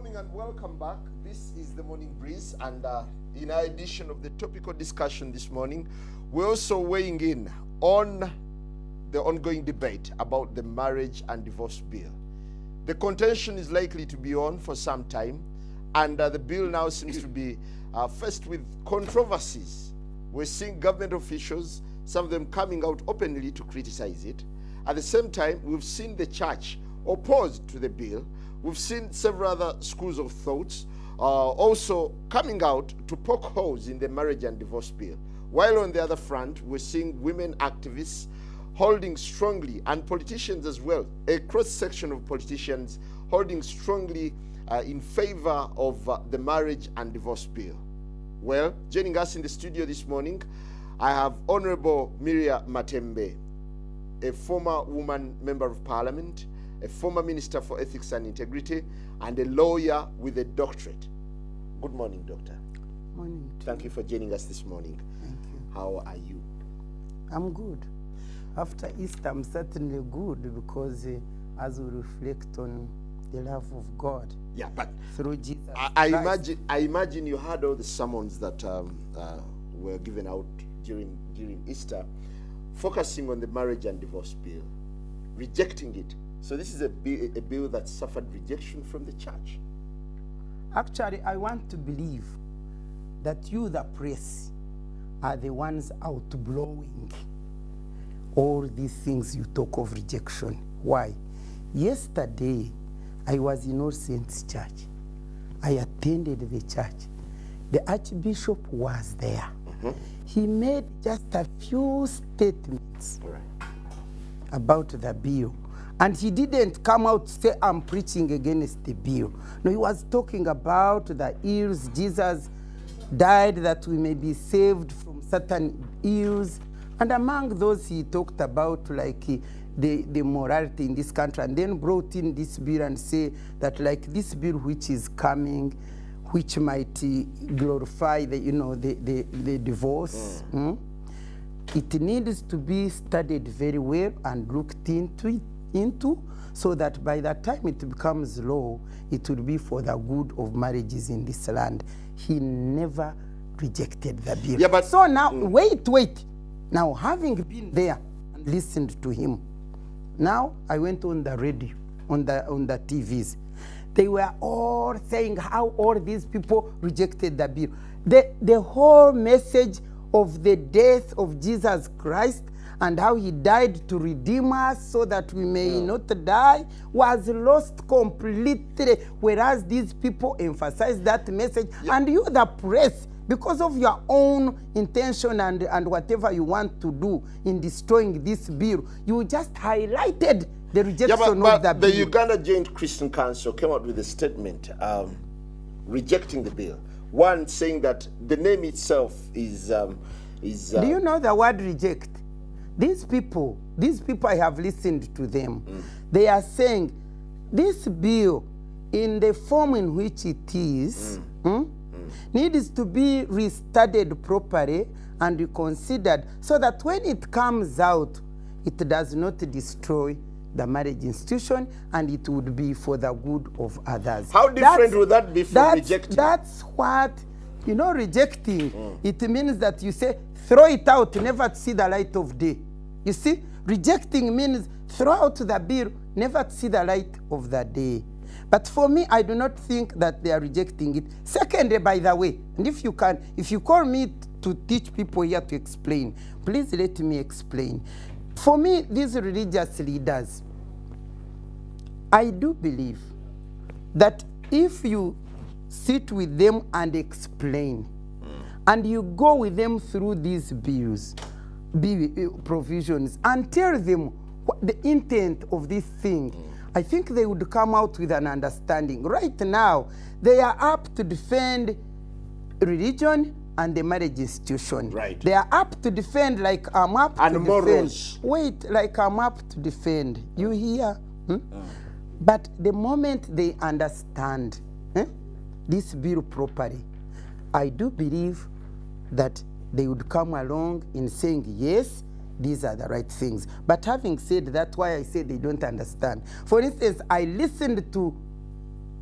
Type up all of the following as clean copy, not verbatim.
morning and welcome back. This is the Morning Breeze, and in our edition of the topical discussion this morning, we're also weighing in on the ongoing debate about the marriage and divorce bill. The contention is likely to be on for some time, and the bill now seems to be faced with controversies. We're seeing government officials, some of them coming out openly to criticize it. At the same time, we've seen the church opposed to the bill. We've seen several other schools of thoughts also coming out to poke holes in the marriage and divorce bill. While on the other front, we're seeing women activists holding strongly, and politicians as well, a cross-section of politicians holding strongly in favor of the marriage and divorce bill. Well, joining us in the studio this morning, I have Honorable Matembe, a former woman member of parliament, a former minister for ethics and integrity, and a lawyer with a doctorate. Good morning, doctor. Morning. Thank you for joining us this morning. Thank you. How are you? I'm good. After Easter, I'm certainly good because as we reflect on the love of God, Yeah, but through Jesus I Christ. imagine you heard all the sermons that were given out during Easter, focusing on the marriage and divorce bill, rejecting it. So this is a bill that suffered rejection from the church. Actually, I want to believe that you, the press, are the ones out blowing all these things you talk of rejection. Why? Yesterday, I was in All Saints Church. I attended the church. The Archbishop was there. He made just a few statements about the bill. And he didn't come out to say, I'm preaching against the bill. No, he was talking about the ills. Jesus died that we may be saved from certain ills. And among those, he talked about like the morality in this country, and then brought in this bill and say that like this bill which is coming, which might glorify the divorce. It needs to be studied very well and looked into so that by the time it becomes law, it will be for the good of marriages in this land. He never rejected the bill. Yeah, but so now, wait. Now, having been there and listened to him, now I went on the radio, on the TVs. They were all saying how all these people rejected the bill. The whole message of the death of Jesus Christ and how he died to redeem us so that we may not die was lost completely, whereas these people emphasize that message. And you, the press, because of your own intention and whatever you want to do in destroying this bill, you just highlighted the rejection of the bill. The Uganda Joint Christian Council came out with a statement rejecting the bill. One saying that the name itself is do you know the word reject? These people I have listened to them. They are saying this bill, in the form in which it is, needs to be restudied properly and reconsidered so that when it comes out, it does not destroy the marriage institution, and it would be for the good of others. How different would that be from rejecting? That's what, rejecting. It means that you say, throw it out, never to see the light of day. You see, rejecting means throw out the bill, never to see the light of the day. But for me, I do not think that they are rejecting it. Secondly, by the way, and if you call me to teach people here to explain, please let me explain. For me, these religious leaders, I do believe that if you sit with them and explain, and you go with them through these bills, provisions, and tell them what the intent of this thing, I think they would come out with an understanding. Right now, they are up to defend religion and the marriage institution. Right. They are up to defend like I'm up and to morals. defend. Wait, like I'm up to defend. You hear? But the moment they understand this bill properly, I do believe that they would come along in saying, yes, these are the right things. But having said that, why I say they don't understand. For instance, I listened to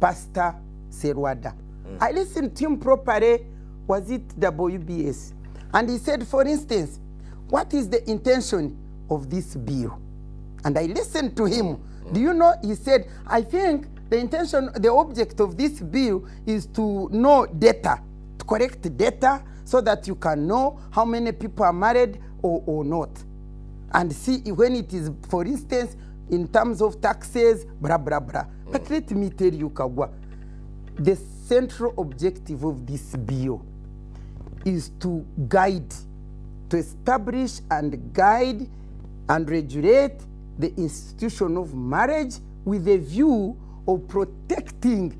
Pasta Serwada. I listened to him properly. Was it WBS? And he said, for instance, what is the intention of this bill? And I listened to him. Do you know, he said, I think the intention, the object of this bill is to know data, to correct data so that you can know how many people are married or not. And see when it is, for instance, in terms of taxes, blah, blah, blah. But let me tell you, Kagwa, the central objective of this bill is to guide, to establish and guide and regulate the institution of marriage with a view of protecting,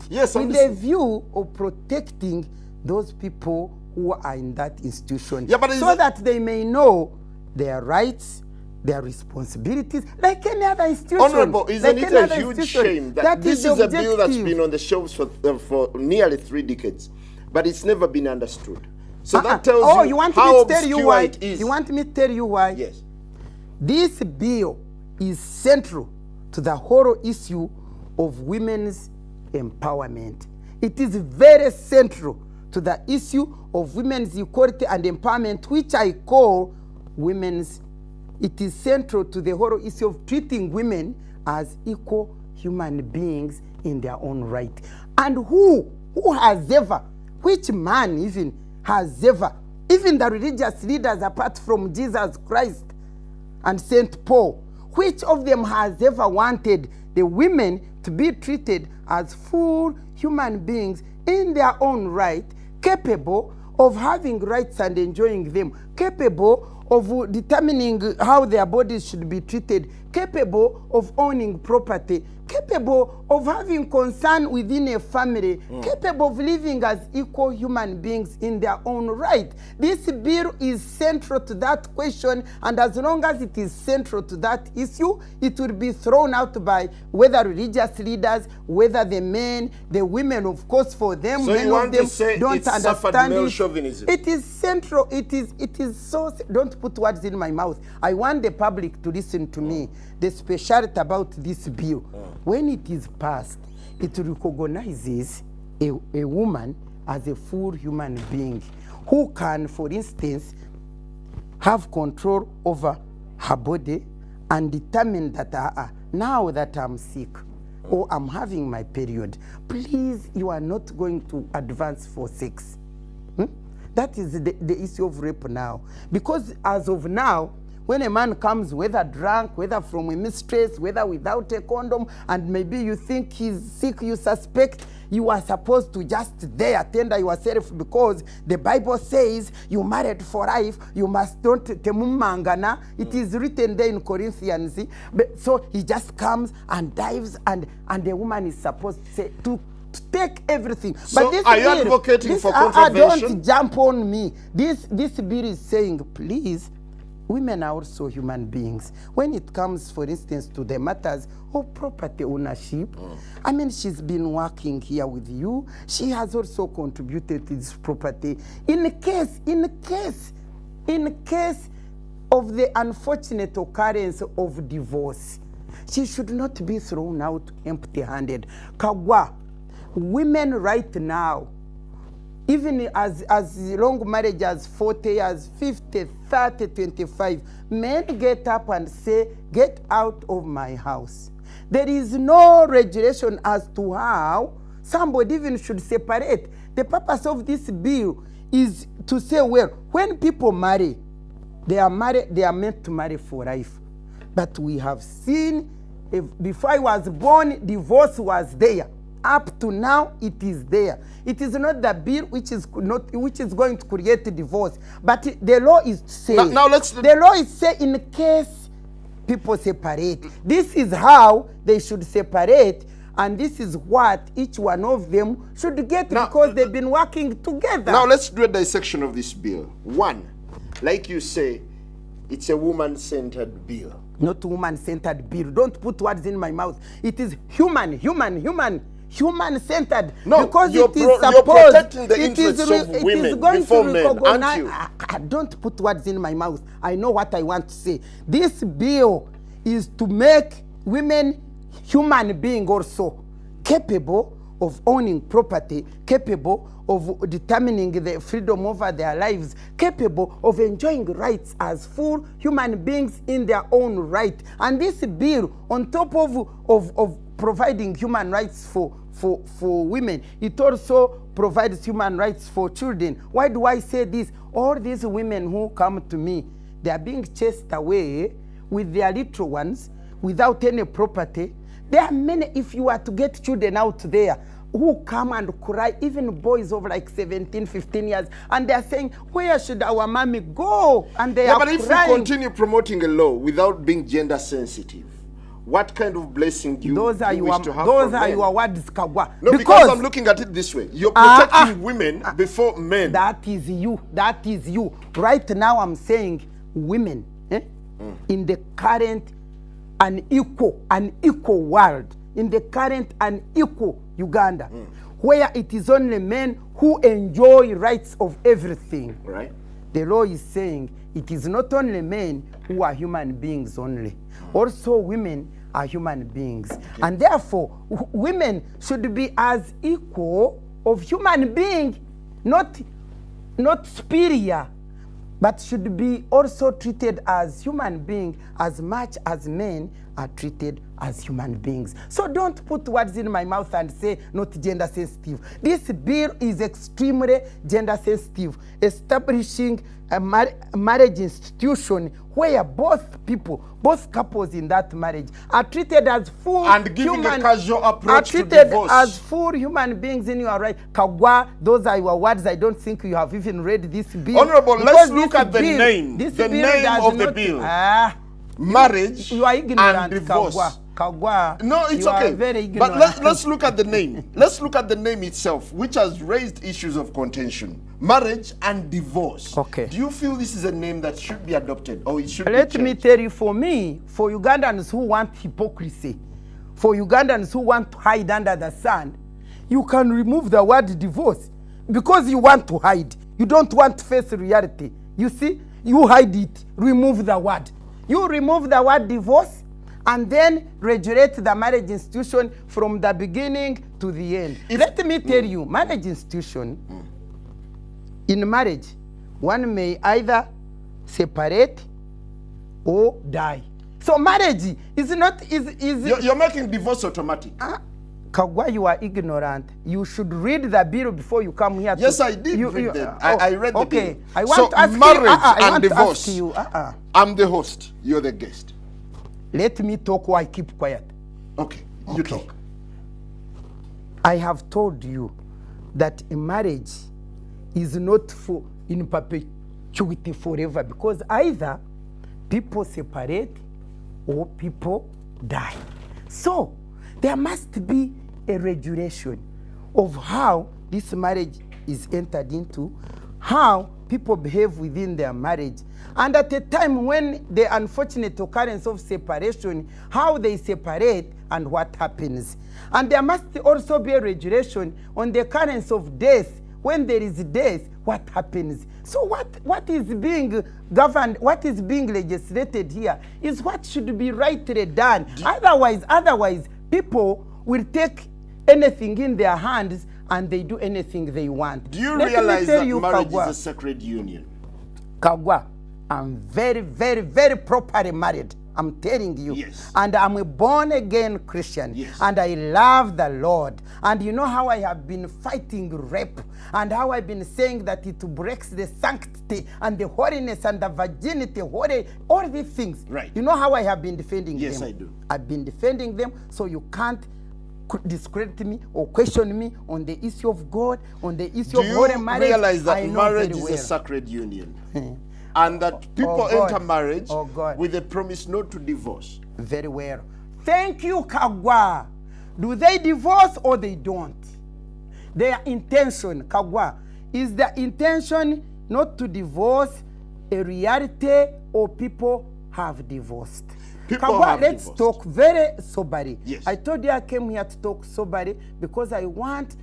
Yes, with a view of protecting those people who are in that institution, so that they may know their rights, their responsibilities, like any other institution. Honorable, isn't it a huge shame that this is a bill that's been on the shelves for nearly 3 decades, but it's never been understood? So that tells you how obscure it is. You want me to tell you why? Yes. This bill is central to the whole issue of women's empowerment. It is very central to the issue of women's equality and empowerment, which I call women's. It is central to the whole issue of treating women as equal human beings in their own right. And who has ever, which man even has ever, even the religious leaders apart from Jesus Christ and St. Paul, which of them has ever wanted the women to be treated as full human beings in their own right, capable of having rights and enjoying them, capable of determining how their bodies should be treated, capable of owning property, capable of having concern within a family, capable of living as equal human beings in their own right. This bill is central to that question, and as long as it is central to that issue, it will be thrown out by whether religious leaders, whether the men, the women, of course, for them, so many you want of them to say don't it's understand male it. chauvinism? It is central. It is so. Don't put words in my mouth. I want the public to listen to me. The speciality about this bill, when it is passed, it recognizes a woman as a full human being who can, for instance, have control over her body and determine that now that I'm sick or I'm having my period, please, you are not going to advance for sex. That is the issue of rape now. Because as of now, when a man comes, whether drunk, whether from a mistress, whether without a condom, and maybe you think he's sick, you suspect, you are supposed to just there tender yourself, because the Bible says you married for life, you must don't temumangana. It is written there in Corinthians. So he just comes and dives, and the woman is supposed to say, to take everything. So but this are you bill, advocating for contravention? Don't jump on me. This bill is saying, please, women are also human beings. When it comes, for instance, to the matters of property ownership, I mean, she's been working here with you. She has also contributed to this property. In case of the unfortunate occurrence of divorce, she should not be thrown out empty-handed. Kagwa, women right now, even as long marriage as 40 years, 50, 30, 25, men get up and say, get out of my house. There is no regulation as to how somebody even should separate. The purpose of this bill is to say, well, when people marry, they are meant to marry for life. But we have seen, before I was born, divorce was there. Up to now, it is there. It is not the bill which is going to create a divorce, but the law is saying. The law is saying in case people separate, this is how they should separate, and this is what each one of them should get because they've been working together. Now let's do a dissection of this bill. One, like you say, it's a woman-centered bill. Not woman-centered bill. Don't put words in my mouth. It is human-centered. No, because you're protecting the interests of women before men, aren't you? Don't put words in my mouth. I know what I want to say. This bill is to make women human beings also capable of owning property, capable of determining the freedom over their lives, capable of enjoying rights as full human beings in their own right. And this bill, on top of providing human rights for women, it also provides human rights for children. Why do I say this? All these women who come to me, they are being chased away with their little ones without any property. There are many, if you are to get children out there who come and cry, even boys of like 17, 15 years, and they are saying, where should our mommy go? And they are but crying. if we continue promoting a law without being gender sensitive, what kind of blessing do you wish to have from those are men? your words, Kagwa. No, because I'm looking at it this way. You're protecting women before men. That is you. That is you. Right now I'm saying women in the current unequal world, in the current unequal Uganda, where it is only men who enjoy rights of everything. Right. The law is saying it is not only men who are human beings only. Also women are human beings. Okay. And therefore, women should be as equal of human being, not superior, but should be also treated as human being as much as men are treated as human beings. So don't put words in my mouth and say not gender sensitive. This bill is extremely gender sensitive, establishing a marriage institution where both couples in that marriage are treated as full and giving a casual approach to treated divorce. As full human beings in your right. Kagwa, those are your words. I don't think you have even read this bill. Honorable, let's look at the name. The name of the bill. Marriage you are ignorant, and divorce. Kagwa. No, it's you okay. Are very ignorant. But let's look at the name. Let's look at the name itself, which has raised issues of contention. Marriage and divorce. Okay. Do you feel this is a name that should be adopted or it should be changed? Let me tell you, for me, for Ugandans who want hypocrisy, for Ugandans who want to hide under the sun, you can remove the word divorce because you want to hide. You don't want to face reality. You see, you hide it, remove the word. You remove the word divorce and then regulate the marriage institution from the beginning to the end. Let me tell you, marriage institution, in marriage, one may either separate or die. So marriage is not, You're making divorce automatic. Kagwa, you are ignorant. You should read the bill before you come here. Yes, I did read them. I read the bill. Okay, I want to ask marriage you, and divorce. To ask you, I'm the host. You're the guest. Let me talk or I keep quiet. Okay, you talk. I have told you that a marriage is not for in perpetuity forever, because either people separate or people die. So there must be a regulation of how this marriage is entered into, how people behave within their marriage, and at a time when the unfortunate occurrence of separation, how they separate and what happens. And there must also be a regulation on the occurrence of death. When there is death, what happens? So what is being governed, what is being legislated here is what should be rightly done. Otherwise, people will take anything in their hands and they do anything they want. Do you realize that marriage is a sacred union? Kagwa, I'm very, very, very properly married. I'm telling you. Yes. And I'm a born-again Christian. Yes. And I love the Lord. And you know how I have been fighting rape, and how I've been saying that it breaks the sanctity and the holiness and the virginity, all these things. Right. You know how I have been defending them? Yes, I do. I've been defending them, so you can't discredit me or question me on the issue of God, on the issue of holy marriage. Do you realize that marriage is well. a sacred union? And that people enter marriage with a promise not to divorce? Very well. Thank you, Kagwa. Do they divorce or they don't? Their intention, Kagwa, is the intention not to divorce a reality, or people have divorced? Kagwa, let's talk very soberly. Yes. I told you I came here to talk soberly because I want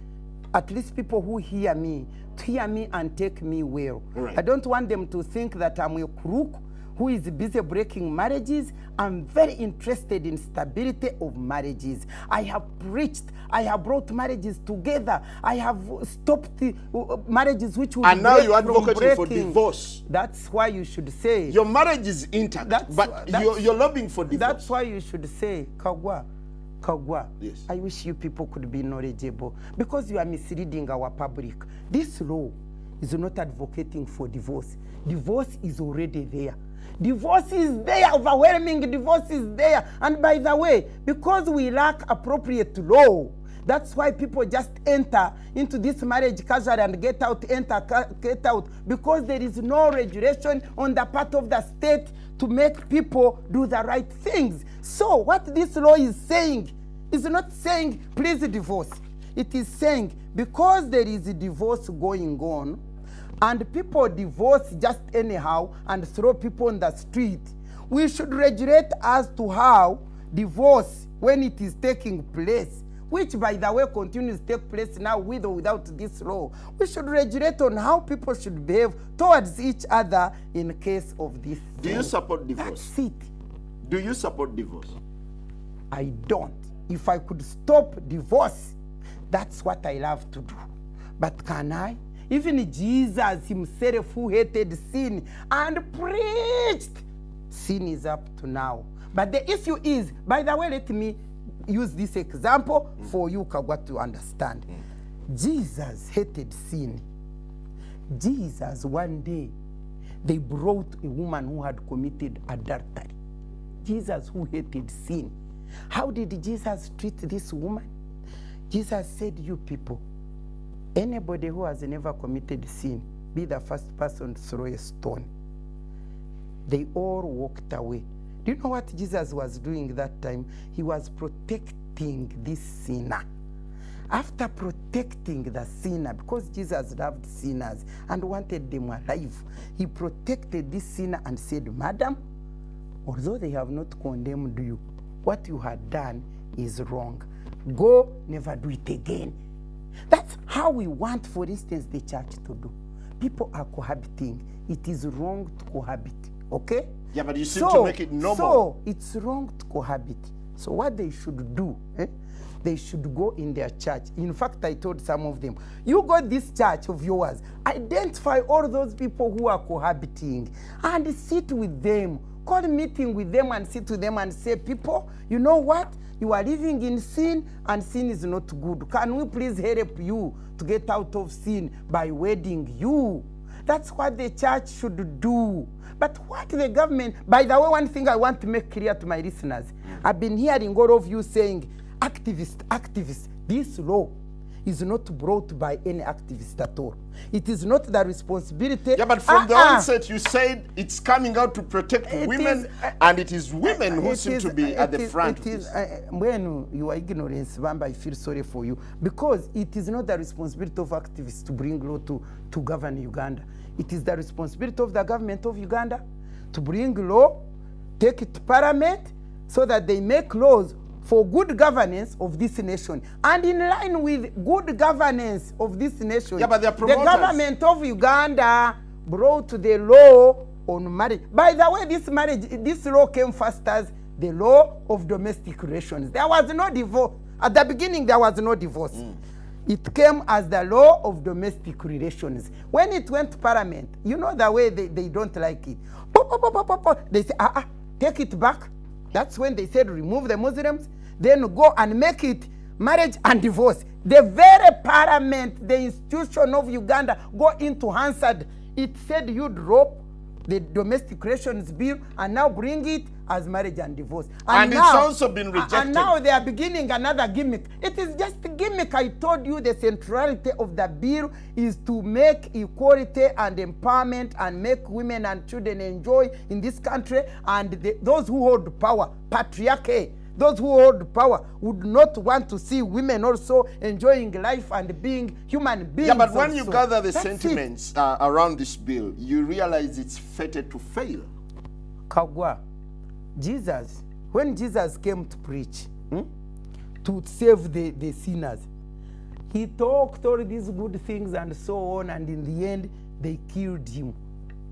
at least people who hear me to hear me and take me well. Right. I don't want them to think that I'm a crook who is busy breaking marriages. I'm very interested in stability of marriages. I have preached. I have brought marriages together. I have stopped the marriages which would And now break you're from advocating for breaking. divorce. That's why you should say. Your marriage is intact, but you're lobbying for divorce. That's why you should say, Kagwa, Yes. I wish you people could be knowledgeable, because you are misleading our public. This law is not advocating for divorce. Divorce is already there. Divorce is there, overwhelming divorce is there. And by the way, because we lack appropriate law, that's why people just enter into this marriage casually and get out, get out, because there is no regulation on the part of the state to make people do the right things. So what this law is saying is not saying please divorce. It is saying because there is a divorce going on and people divorce just anyhow and throw people on the street, we should regulate as to how divorce, when it is taking place, which by the way continues to take place now with or without this law, we should regulate on how people should behave towards each other in case of this. Do you support divorce? That's it. Do you support divorce? I don't. If I could stop divorce, that's what I love to do. But can I? Even Jesus himself, who hated sin and preached, sin is up to now. But the issue is, by the way, let me use this example for you, Kagwa, to understand. Jesus hated sin. Jesus, one day, they brought a woman who had committed adultery. Jesus, who hated sin. How did Jesus treat this woman? Jesus said, you people, anybody who has never committed sin, be the first person to throw a stone. They all walked away. Do you know what Jesus was doing that time? He was protecting this sinner. After protecting the sinner, because Jesus loved sinners and wanted them alive, he protected this sinner and said, Madam, although they have not condemned you, what you had done is wrong. Go, never do it again. That's how we want, for instance, the church to do. People are cohabiting. It is wrong to cohabit, okay? Yeah, but you seem to make it normal. So it's wrong to cohabit. So what they should do, they should go in their church. In fact, I told some of them, you go this church of yours, identify all those people who are cohabiting and sit with them. Call a meeting with them and sit with them and say, people, you know what? You are living in sin and sin is not good. Can we please help you to get out of sin by wedding you? That's what the church should do. But what the government, by the way, one thing I want to make clear to my listeners, I've been hearing all of you saying, activists, this law is not brought by any activist at all. It is not the responsibility. Yeah, but from the onset, you said it's coming out to protect women, and it is women who seem to be at the front. When you are ignorant, Bamba, I feel sorry for you, because it is not the responsibility of activists to bring law to govern Uganda. It is the responsibility of the government of Uganda to bring law, take it to Parliament, so that they make laws for good governance of this nation. And in line with good governance of this nation, yeah, but the government of Uganda brought the law on marriage. By the way, this law came first as the law of domestic relations. There was no divorce. At the beginning, there was no divorce. It came as the law of domestic relations. When it went to Parliament, you know the way they don't like it. They say, take it back. That's when they said remove the Muslims, then go and make it marriage and divorce. The very Parliament, the institution of Uganda, go into Hansard. It said you drop the domestic relations bill and now bring it as marriage and divorce. And now, it's also been rejected. And now they are beginning another gimmick. It is just a gimmick. I told you the centrality of the bill is to make equality and empowerment and make women and children enjoy in this country. And those who hold power, patriarchy, those who hold power would not want to see women also enjoying life and being human beings. Yeah, but when also. You gather the sentiments around this bill, you realize it's fated to fail. Kagwa, Jesus, when Jesus came to preach, to save the sinners, he talked all these good things and so on, and in the end, they killed him.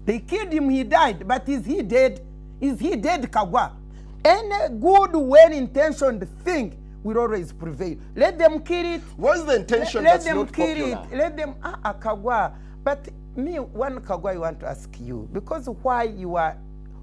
They killed him, he died. But is he dead? Is he dead, Kagwa? Any good, well-intentioned thing will always prevail. Let them kill it. What's the intention Let that's them not kill popular? it. Let them, Kagwa. But me, one Kagwa, I want to ask you, because why you are,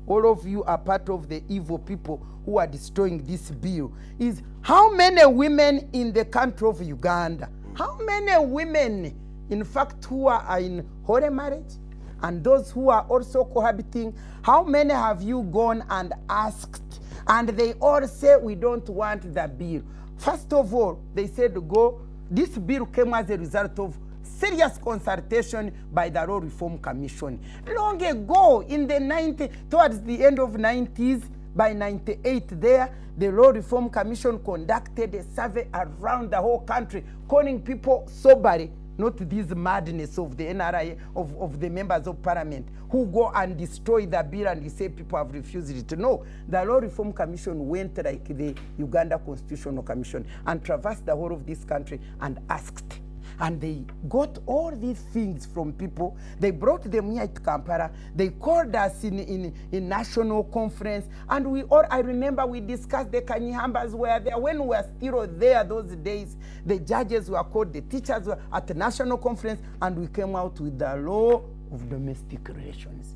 all of you are part of the evil people who are destroying this bill, is how many women in the country of Uganda, how many women, in fact, who are in holy marriage, and those who are also cohabiting, how many have you gone and asked? And they all say, we don't want the bill. First of all, they said, go. This bill came as a result of serious consultation by the Law Reform Commission. Long ago, in the 90s, towards the end of 90s, by 98 there, the Law Reform Commission conducted a survey around the whole country, calling people soberly, not this madness of the NRA, of the members of parliament, who go and destroy the bill and say people have refused it. No, the Law Reform Commission went like the Uganda Constitutional Commission and traversed the whole of this country and asked. And they got all these things from people. They brought them here to Kampala. They called us in national conference. And we all, I remember we discussed, the Kanyihambas were there. When we were still there those days, the judges were called, the teachers were at the national conference, and we came out with the law of domestic relations.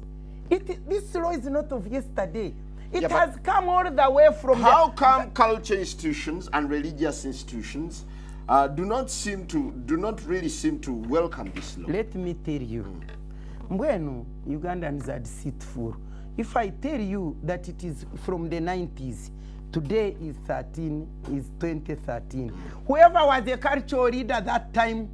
This law is not of yesterday. It has come all the way from... How come culture institutions and religious institutions do not really seem to welcome this law? Let me tell you, Mbwenu, Ugandans are deceitful. If I tell you that it is from the 90s, today is 2013. Whoever was the cultural leader that time,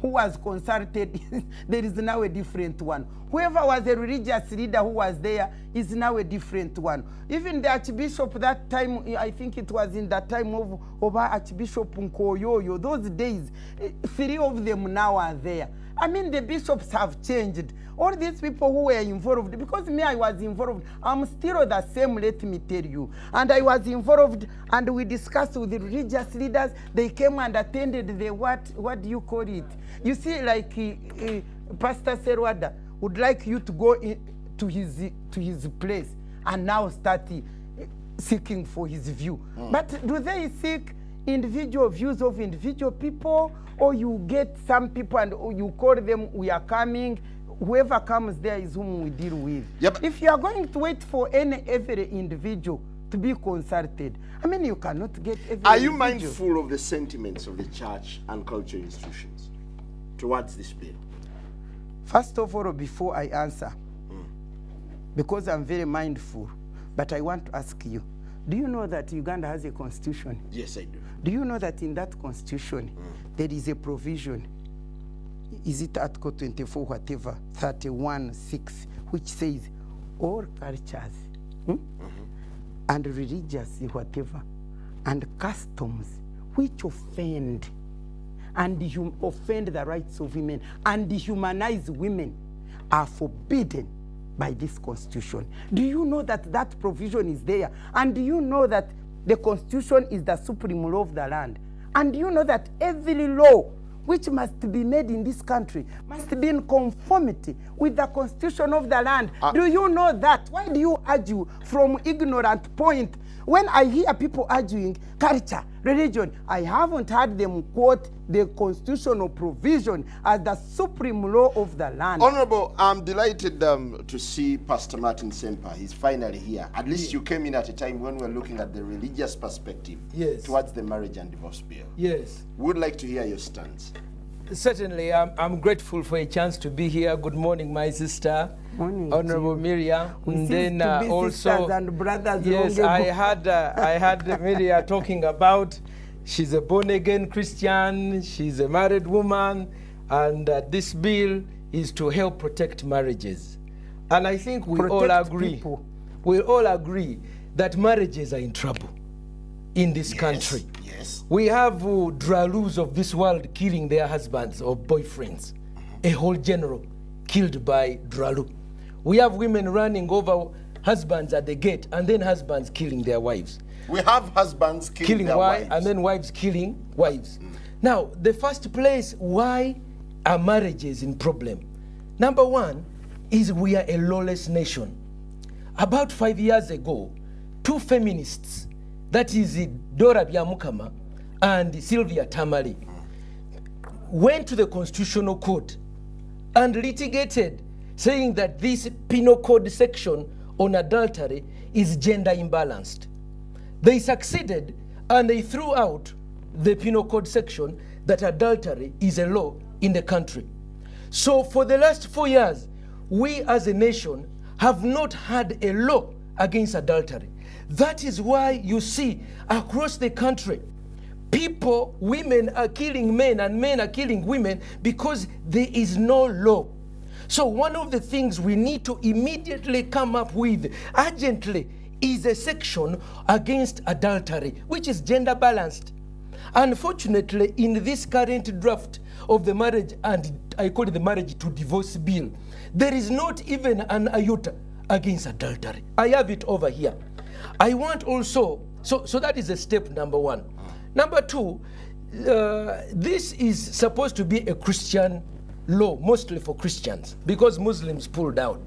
who was consulted, there is now a different one. Whoever was a religious leader who was there is now a different one. Even the Archbishop that time, I think it was in the time of Archbishop Nkoyoyo, those days, 3 of them now are there. I mean, the bishops have changed. All these people who were involved, because me, I was involved, I'm still the same, let me tell you. And I was involved, and we discussed with the religious leaders. They came and attended the, what do you call it? You see, like Pastor Serwada would like you to go to his place and now start seeking for his view. But do they seek individual views of individual people, or you get some people and you call them, we are coming, whoever comes there is whom we deal with? Yep. If you are going to wait for every individual to be consulted, I mean, you cannot get every Are you individual. mindful of the sentiments of the church and cultural institutions towards this bill? First of all, before I answer, because I'm very mindful, but I want to ask you, do you know that Uganda has a constitution? Yes, I do. Do you know that in that constitution, there is a provision, is it Article 24, whatever, 31(6), which says all cultures and religious whatever, and customs which offend and offend the rights of women and dehumanize women are forbidden by this constitution. Do you know that that provision is there? And do you know that the constitution is the supreme law of the land? And do you know that every law which must be made in this country must be in conformity with the constitution of the land? Do you know that? Why do you argue from ignorant point? When I hear people arguing culture, religion, I haven't heard them quote the constitutional provision as the supreme law of the land. Honorable, I'm delighted to see Pastor Martin Sempa. He's finally here. At least you came in at a time when we're looking at the religious perspective towards the marriage and divorce bill. Yes. Would like to hear your stance. Certainly, I'm grateful for a chance to be here. Good morning, my sister, Morning, Honorable Miriam. We cease to be sisters and brothers yes, long I ago. had Miriam talking about she's a born-again Christian, she's a married woman, and this bill is to help protect marriages. And I think we all agree that marriages are in trouble in this country. Yes. We have dralus of this world killing their husbands or boyfriends. A whole general killed by dralu. We have women running over husbands at the gate, and then husbands killing their wives. We have husbands killing their wives. And then wives killing wives. Now, the first place, why are marriages in problem? Number one, is we are a lawless nation. About 5 years ago, two feminists, that is Dora Byamukama and Sylvia Tamale, went to the Constitutional Court and litigated, saying that this penal code section on adultery is gender imbalanced. They succeeded, and they threw out the penal code section that adultery is a law in the country. So for the last 4 years, we as a nation have not had a law against adultery. That is why you see across the country, people, women are killing men and men are killing women because there is no law. So one of the things we need to immediately come up with urgently is a section against adultery, which is gender balanced. Unfortunately, in this current draft of the marriage, and I call it the marriage to divorce bill, there is not even an iota against adultery. I have it over here. I want also, so that is a step number one. Number two, this is supposed to be a Christian law, mostly for Christians, because Muslims pulled out.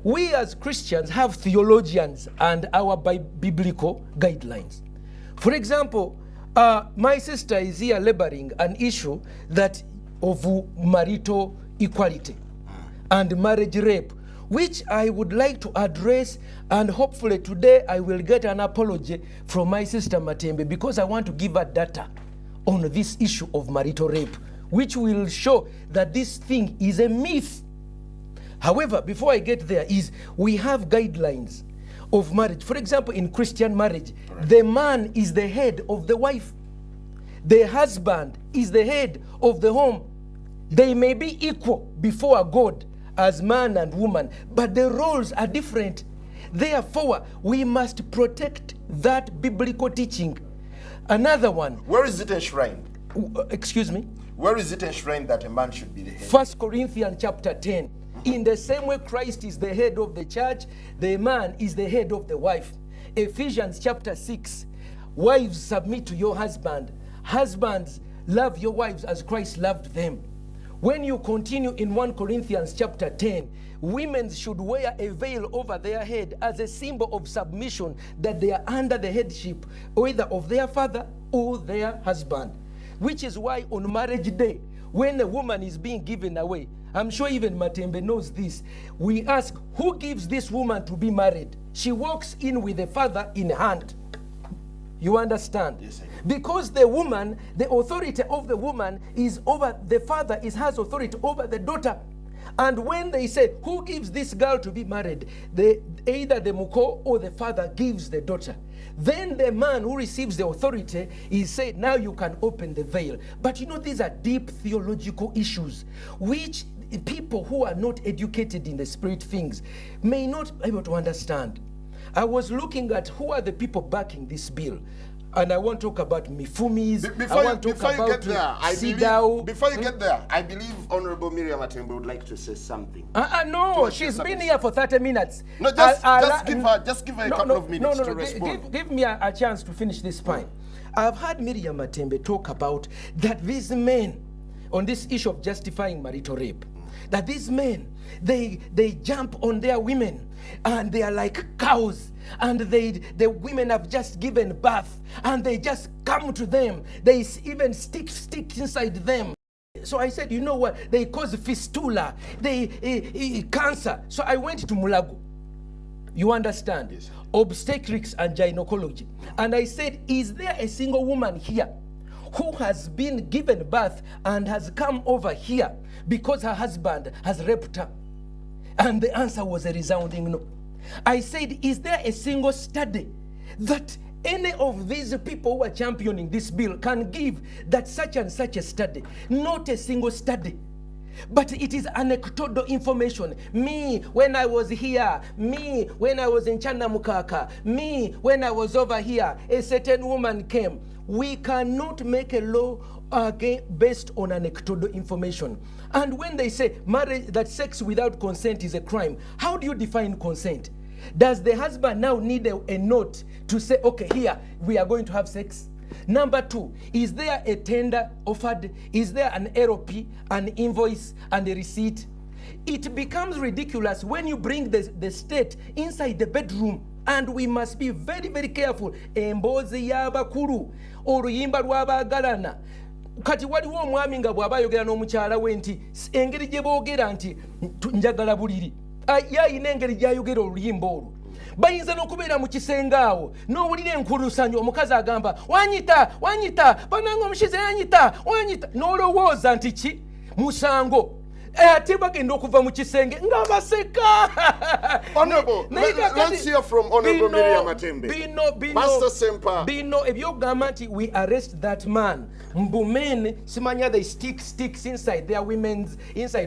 We as Christians have theologians and our biblical guidelines. For example, my sister is here laboring an issue that of marital equality and marriage rape, which I would like to address, and hopefully today I will get an apology from my sister Matembe, because I want to give her data on this issue of marital rape, which will show that this thing is a myth. However, before I get there, we have guidelines of marriage. For example, in Christian marriage, the man is the head of the wife. The husband is the head of the home. They may be equal before God as man and woman, but the roles are different. Therefore, we must protect that biblical teaching. Another one. Where is it enshrined? Excuse me? Where is it enshrined that a man should be the head? 1 Corinthians chapter 10. In the same way Christ is the head of the church, the man is the head of the wife. Ephesians chapter 6. Wives, submit to your husband. Husbands, love your wives as Christ loved them. When you continue in 1 Corinthians chapter 10, women should wear a veil over their head as a symbol of submission, that they are under the headship either of their father or their husband. Which is why on marriage day, when a woman is being given away, I'm sure even Matembe knows this, we ask, who gives this woman to be married? She walks in with the father in hand. You understand? Yes, I do. Because the woman, the authority of the woman is over the father, has authority over the daughter. And when they say, who gives this girl to be married? Either the muko or the father gives the daughter. Then the man who receives the authority is said, now you can open the veil. But you know, these are deep theological issues, which people who are not educated in the spirit things may not be able to understand. I was looking at who are the people backing this bill. And I want to talk about Mifumis. Before you get there, I believe Honorable Miriam Matembe would like to say something. No, she's been here for 30 minutes. No, just give her a couple of minutes to respond. Give me a chance to finish this point. I've heard Miriam Matembe talk about that these men, on this issue of justifying marital rape, that these men, they jump on their women and they are like cows, and the women have just given birth and they just come to them, they even stick inside them. So I said, you know what, they cause fistula, cancer. So I went to Mulago, you understand? Yes. Obstetrics and gynecology, and I said, is there a single woman here who has been given birth and has come over here because her husband has raped her? And the answer was a resounding no. I said, is there a single study that any of these people who are championing this bill can give that such and such a study? Not a single study. But it is anecdotal information. Me, when I was here. Me, when I was in Chanamukaka. Me, when I was over here. A certain woman came. We cannot make a law based on anecdotal information. And when they say marriage, that sex without consent is a crime, how do you define consent? Does the husband now need a note to say, okay, here, we are going to have sex? Number two, is there a tender offered? Is there an LP, an invoice, and a receipt? it becomes ridiculous when you bring the state inside the bedroom. And we must be very, very careful. Emboozi y'abakulu, oluyimba lw'abaagalana. Kati waliwo omwami nga bw'aba ayogera n'omukyala we nti engeri gye boogera nti njagala buliri. Yayina engeri gy'ayogera oluyimba olwo. Bayinza n'okubeera mu kisenge awo n'owulira enkulusanyo omukazi agamba wanyita bananga omushize yanyita n'olowooza nti ki musango ate bagenda okuva mu kisenge nga baseka. Honorable, let's hear from Honorable Miriam Matembe. Pasta Sempa. Bino ebyogamba nti we arrest that man. Mbu men simanya they stick sticks inside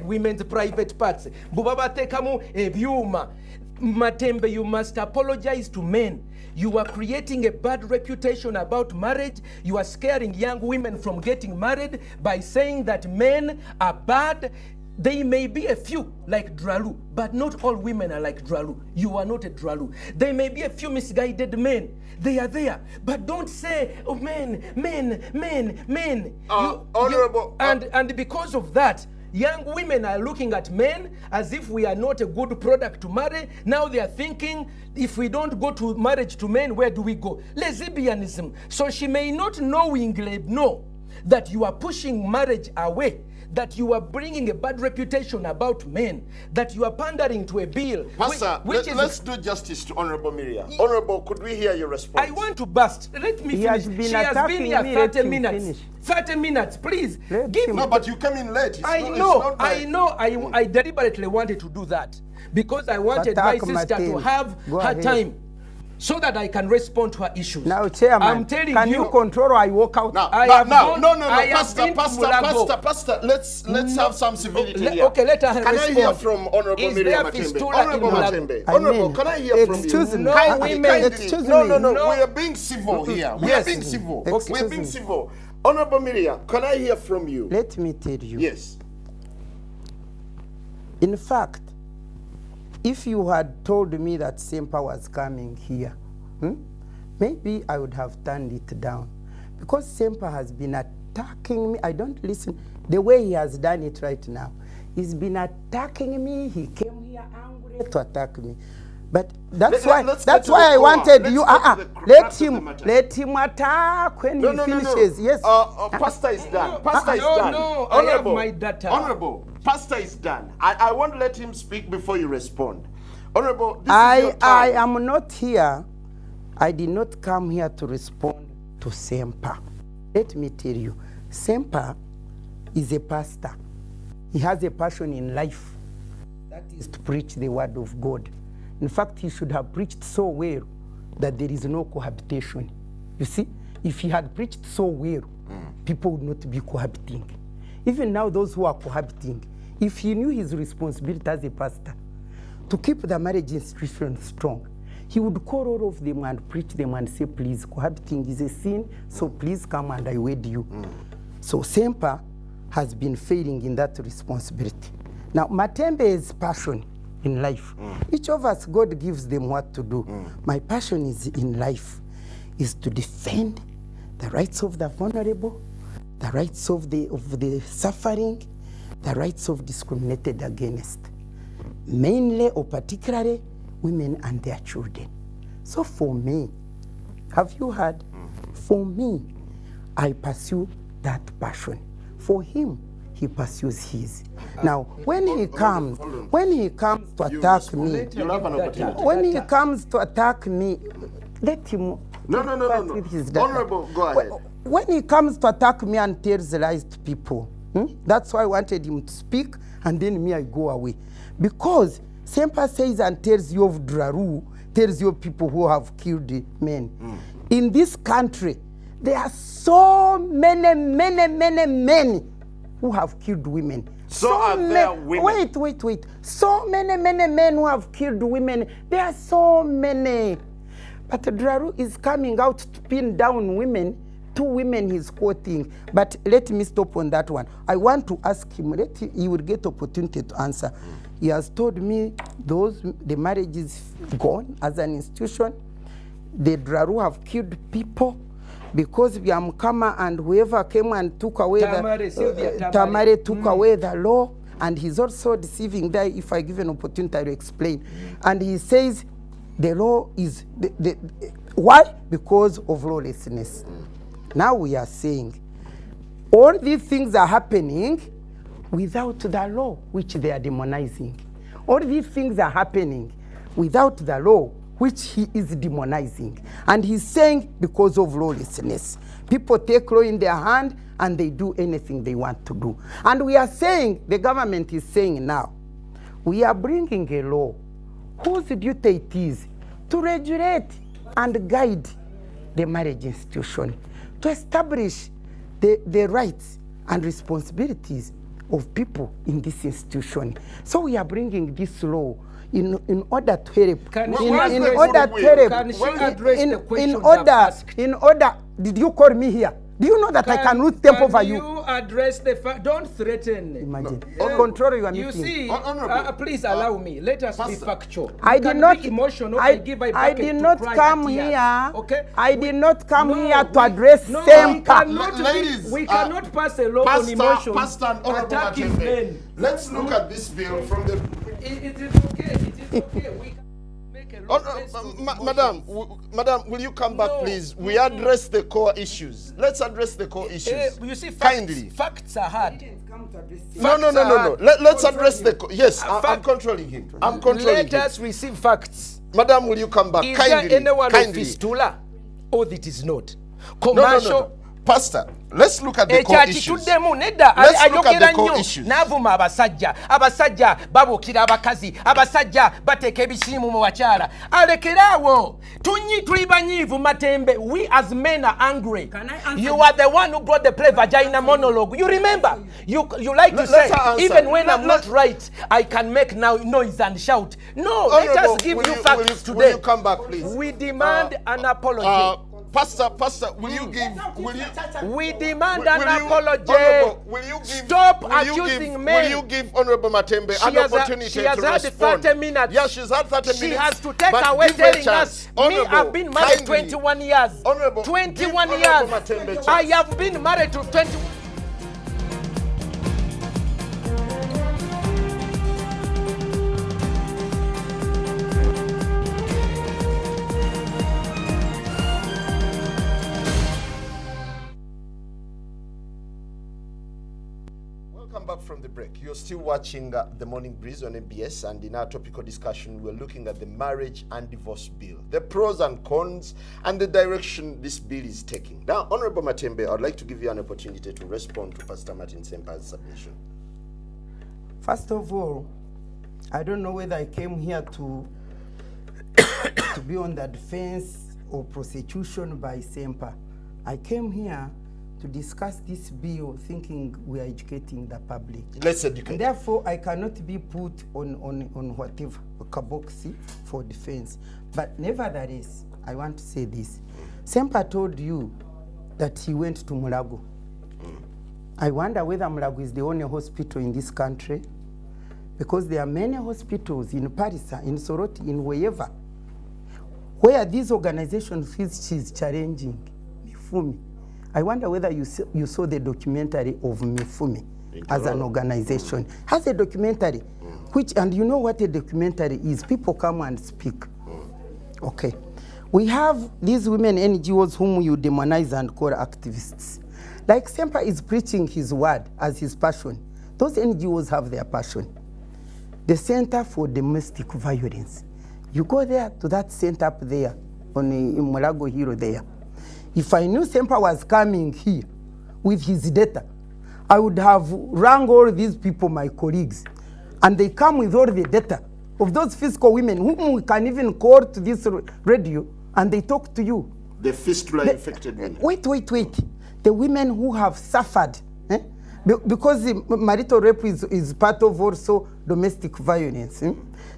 women's private parts. Mbu babateekamu ebyuma. Matembe, you must apologize to men. You are creating a bad reputation about marriage. You are scaring young women from getting married by saying that men are bad. They may be a few like Dralu, but not all women are like Dralu. You are not a Dralu. There may be a few misguided men. They are there. But don't say, oh, men. Honorable. And because of that, young women are looking at men as if we are not a good product to marry. Now they are thinking, if we don't go to marriage to men, where do we go? Lesbianism. So she may not knowingly know that you are pushing marriage away, that you are bringing a bad reputation about men, that you are pandering to a bill. Pastor, let's do justice to Honorable Miriam. Honorable, could we hear your response? I want to burst. Let me finish. She has been here 30 minutes. Finish. 30 minutes, please. No, but you came in late. I know. I deliberately wanted to do that because I wanted my sister to have her time so that I can respond to her issues. Now, Chairman, I'm telling can you control or I walk out? No, Pastor, let's have some civility here. Okay, let her Can respond. I hear from Honorable Miriam Matembe? Honorable, can I hear from you? Excuse me. No, we are being civil here. We are being civil. We are being civil. Honorable Miriam, can I hear from you? Let me tell you. Yes. In fact, if you had told me that Sempa was coming here, maybe I would have turned it down. Because Sempa has been attacking me. I don't listen. The way he has done it right now, he's been attacking me. He came here angry to attack me. But that's why I wanted you. Let him attack when he finishes. No. Yes. Pastor is done. Pastor is done. No, Honorable, I have my data. Honorable, Pastor is done. I won't let him speak before you respond. Honorable, this is your time. I am not here. I did not come here to respond to Sempa. Let me tell you, Sempa is a pastor. He has a passion in life. That is to preach the word of God. In fact, he should have preached so well that there is no cohabitation. You see, if he had preached so well, people would not be cohabiting. Even now, those who are cohabiting, if he knew his responsibility as a pastor to keep the marriage institution strong, he would call all of them and preach them and say, please, cohabiting is a sin, so please come and I wed you. So Sempa has been failing in that responsibility. Now, Matembe's passion in life. Each of us, God gives them what to do. My passion is in life is to defend the rights of the vulnerable, the rights of the suffering, the rights of discriminated against, mainly or particularly women and their children. So for me, have you heard? For me, I pursue that passion. For him, he pursues his. Now, when he comes to attack me, when he comes to attack me, let him. No. Honorable, go ahead. When he comes to attack me and tells lies to people, that's why I wanted him to speak, and then me, I go away. Because Sempa says and tells you of Draru, tells you people who have killed men. In this country, there are so many who have killed women. So are there women? Wait. So many men who have killed women. There are so many. But Draru is coming out to pin down women. 2 women he's quoting. But let me stop on that one. I want to ask him, he will get opportunity to answer. He has told me the marriage is gone as an institution. The Draru have killed people. Because Byamukama and whoever came and took away Tamare took away the law, and he's also deceiving there. If I give an opportunity, I will explain. And he says the law is, why? Because of lawlessness. Now we are saying all these things are happening without the law, which they are demonizing. All these things are happening without the law, which he is demonizing. And he's saying because of lawlessness. People take law in their hand and they do anything they want to do. And we are saying, the government is saying now, we are bringing a law whose duty it is to regulate and guide the marriage institution, to establish the rights and responsibilities of people in this institution. So we are bringing this law in order to help. Can In order to did you call me here? Do you know that I can lose tempo over you? Can you address the fact? Don't threaten. Imagine. Control your meeting. You see, Honorable, please allow me. Let us be factual. I You did can not. be emotional. I give a I bucket did to not cry come at tears, here. Okay. I did not come No, here to we- address no, Sempa. We cannot pass a law on emotion. Pastor and Honorable attacking Matembe, men. let's look at this bill from the... It is okay. It is okay. We can make a law based on Madam, emotions. Madam, will you come back, No. please? We address the core issues. Let's address the core issues. You see, kindly. facts are hard. No. Let's address the... Yes, I'm controlling him. I'm controlling Let him. us receive facts. Madam, will you come back? Is Kindly. there anyone of kindly. fistula? Oh, that is not. No. Commercial. Pastor, let's look at the core issues. Ekyakituddemu nedda Let's look at ayogera the core nnyo issues. n'avuma abasajja babuukira abakazi abasajja bateeka ebisiimu mu bakyala alekeraawo tuli banyiivu Matembe. We as men are angry. You are the one who brought the play vagina monologue. You remember, you like to say, Let her answer. even when I'm not right, I can make now noise and shout. No, let Honorable, us give will you you- facts will today. you come back, please? We demand an apology. Pastor, will you give... We demand Will an you- apology. Honorable, will you give... Stop will you accusing give, men. Will you give Honorable Matembe an opportunity she has to had respond? 30 minutes. Yeah, she's had 30 She minutes. has to take but away give a telling chance. us, me, Honorable, I've been married kindly. 21 years. Honorable, 21 give years. Honorable Matembe a chance. I have been married to 21. Welcome back from the break. You're still watching The Morning Breeze on MBS, and in our topical discussion, we're looking at the marriage and divorce bill, the pros and cons, and the direction this bill is taking. Now, Honorable Matembe, I'd like to give you an opportunity to respond to Pastor Martin Sempa's submission. First of all, I don't know whether I came here to to be on the defense or prosecution by Sempa. I came here to discuss this bill thinking we are educating the public. Let's educate. And therefore, I cannot be put on whatever kaboxy for defense. But nevertheless, I want to say this. Sempa told you that he went to Mulago. I wonder whether Mulago is the only hospital in this country, because there are many hospitals in Paris, in Soroti, in wherever, where this organization feels she's challenging Mifumi. I wonder whether you saw the documentary of Mifumi as an organization. Has a documentary, which, and you know what a documentary is. People come and speak. Okay. We have these women NGOs whom you demonize and call activists. Like Sempa is preaching his word as his passion. Those NGOs have their passion. The Center for Domestic Violence. You go there to that center up there on in Mulago Hero there. If I knew Sempa was coming here with his data, I would have rang all these people, my colleagues, and they come with all the data of those physical women whom we can even call to this radio, and they talk to you. The fistula-infected women. Wait. The women who have suffered, because the marital rape is part of also domestic violence.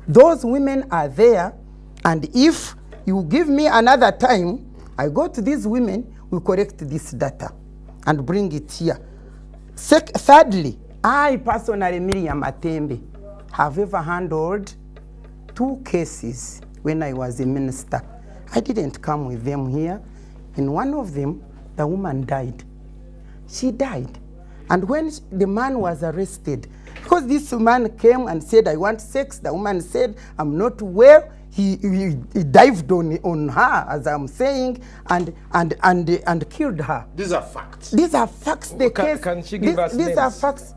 Those women are there, and if you give me another time, I go to these women, we correct this data and bring it here. Thirdly, I personally, Miriam Matembe, have ever handled 2 cases when I was a minister. I didn't come with them here. In one of them, the woman died. She died. And when the man was arrested, because Because this man came and said, I want sex. The woman said, I'm not well. He dived on her, as I'm saying, and killed her. These are facts. These are facts. The case. Can she give us These names? are facts.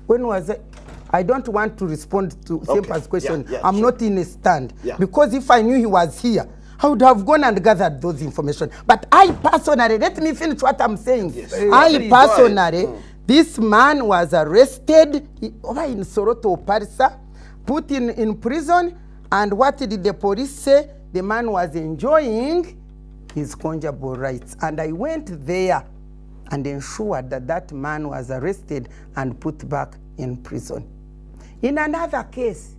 When was it? I don't want to respond to Sempa's question. I'm not in a stand. Because if I knew he was here, I would have gone and gathered those information. But I personally, let me finish what I'm saying. Yes. I personally, this man was arrested over in Soroto, Parisa, put in prison, and what did the police say? The man was enjoying his conjugal rights. And I went there and ensured that that man was arrested and put back in prison. In another case,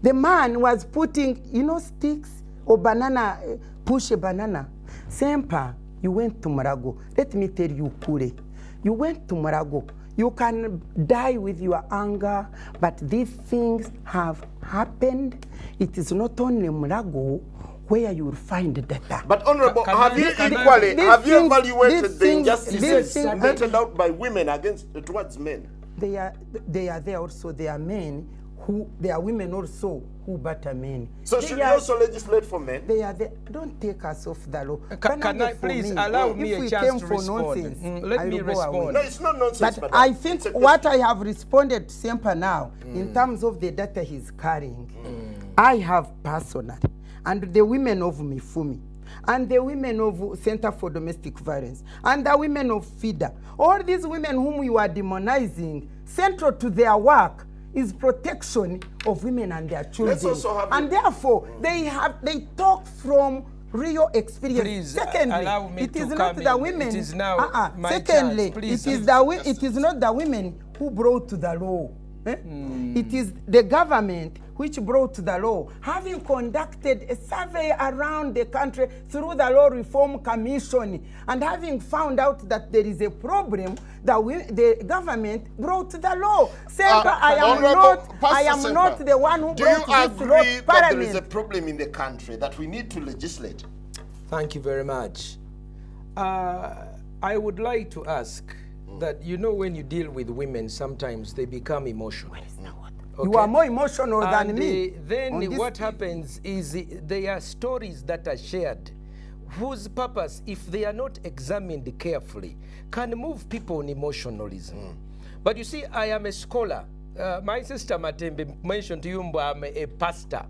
the man was putting, sticks or banana, push a banana. Sempa, you went to Marago. Let me tell you, Kure, you went to Marago. You can die with your anger, but these things have happened. It is not only Marago where you will find data. But Honorable, have you evaluated the injustices meted out by women towards men? They are there also. They are men there are women also who batter men. So should we also legislate for men? They are there. Don't take us off the law. Can I please allow me a chance to respond? Let me respond. No, it's not nonsense. But I think what I have responded to Sempa now, in terms of the data he's carrying, I have personally, and the women of Mifumi, and the women of Center for Domestic Violence, and the women of FIDA, all these women whom you are demonizing, central to their work is protection of women and their children. And therefore, they talk from real experience. Please, secondly, allow me it is to not come the in. women. It is now my secondly, chance. Please, it is not the women who brought to the law. It is the government which brought the law, having conducted a survey around the country through the Law Reform Commission, and having found out that there is a problem, the government brought the law. Sempa, I am not the one who brought this law. Do you agree that there is a problem in the country that we need to legislate? Thank you very much. I would like to ask that, when you deal with women, sometimes they become emotional. Okay. You are more emotional than me. Then what happens is there are stories that are shared whose purpose, if they are not examined carefully, can move people in emotionalism. But you see, I am a scholar. My sister Matembe mentioned to you I'm a pastor.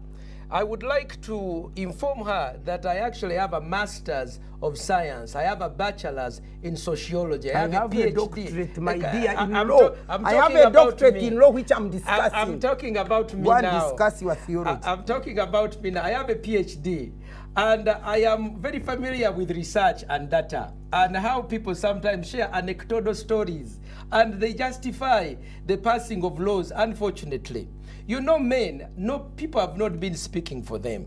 I would like to inform her that I actually have a master's of science. I have a bachelor's in sociology. I have a PhD. Doctorate, my dear, in law. I have a doctorate in law, which I'm discussing. I'm talking about me now. now. Discuss your theology. I'm talking about me now. I have a PhD. And I am very familiar with research and data and how people sometimes share anecdotal stories and they justify the passing of laws, unfortunately. People have not been speaking for them.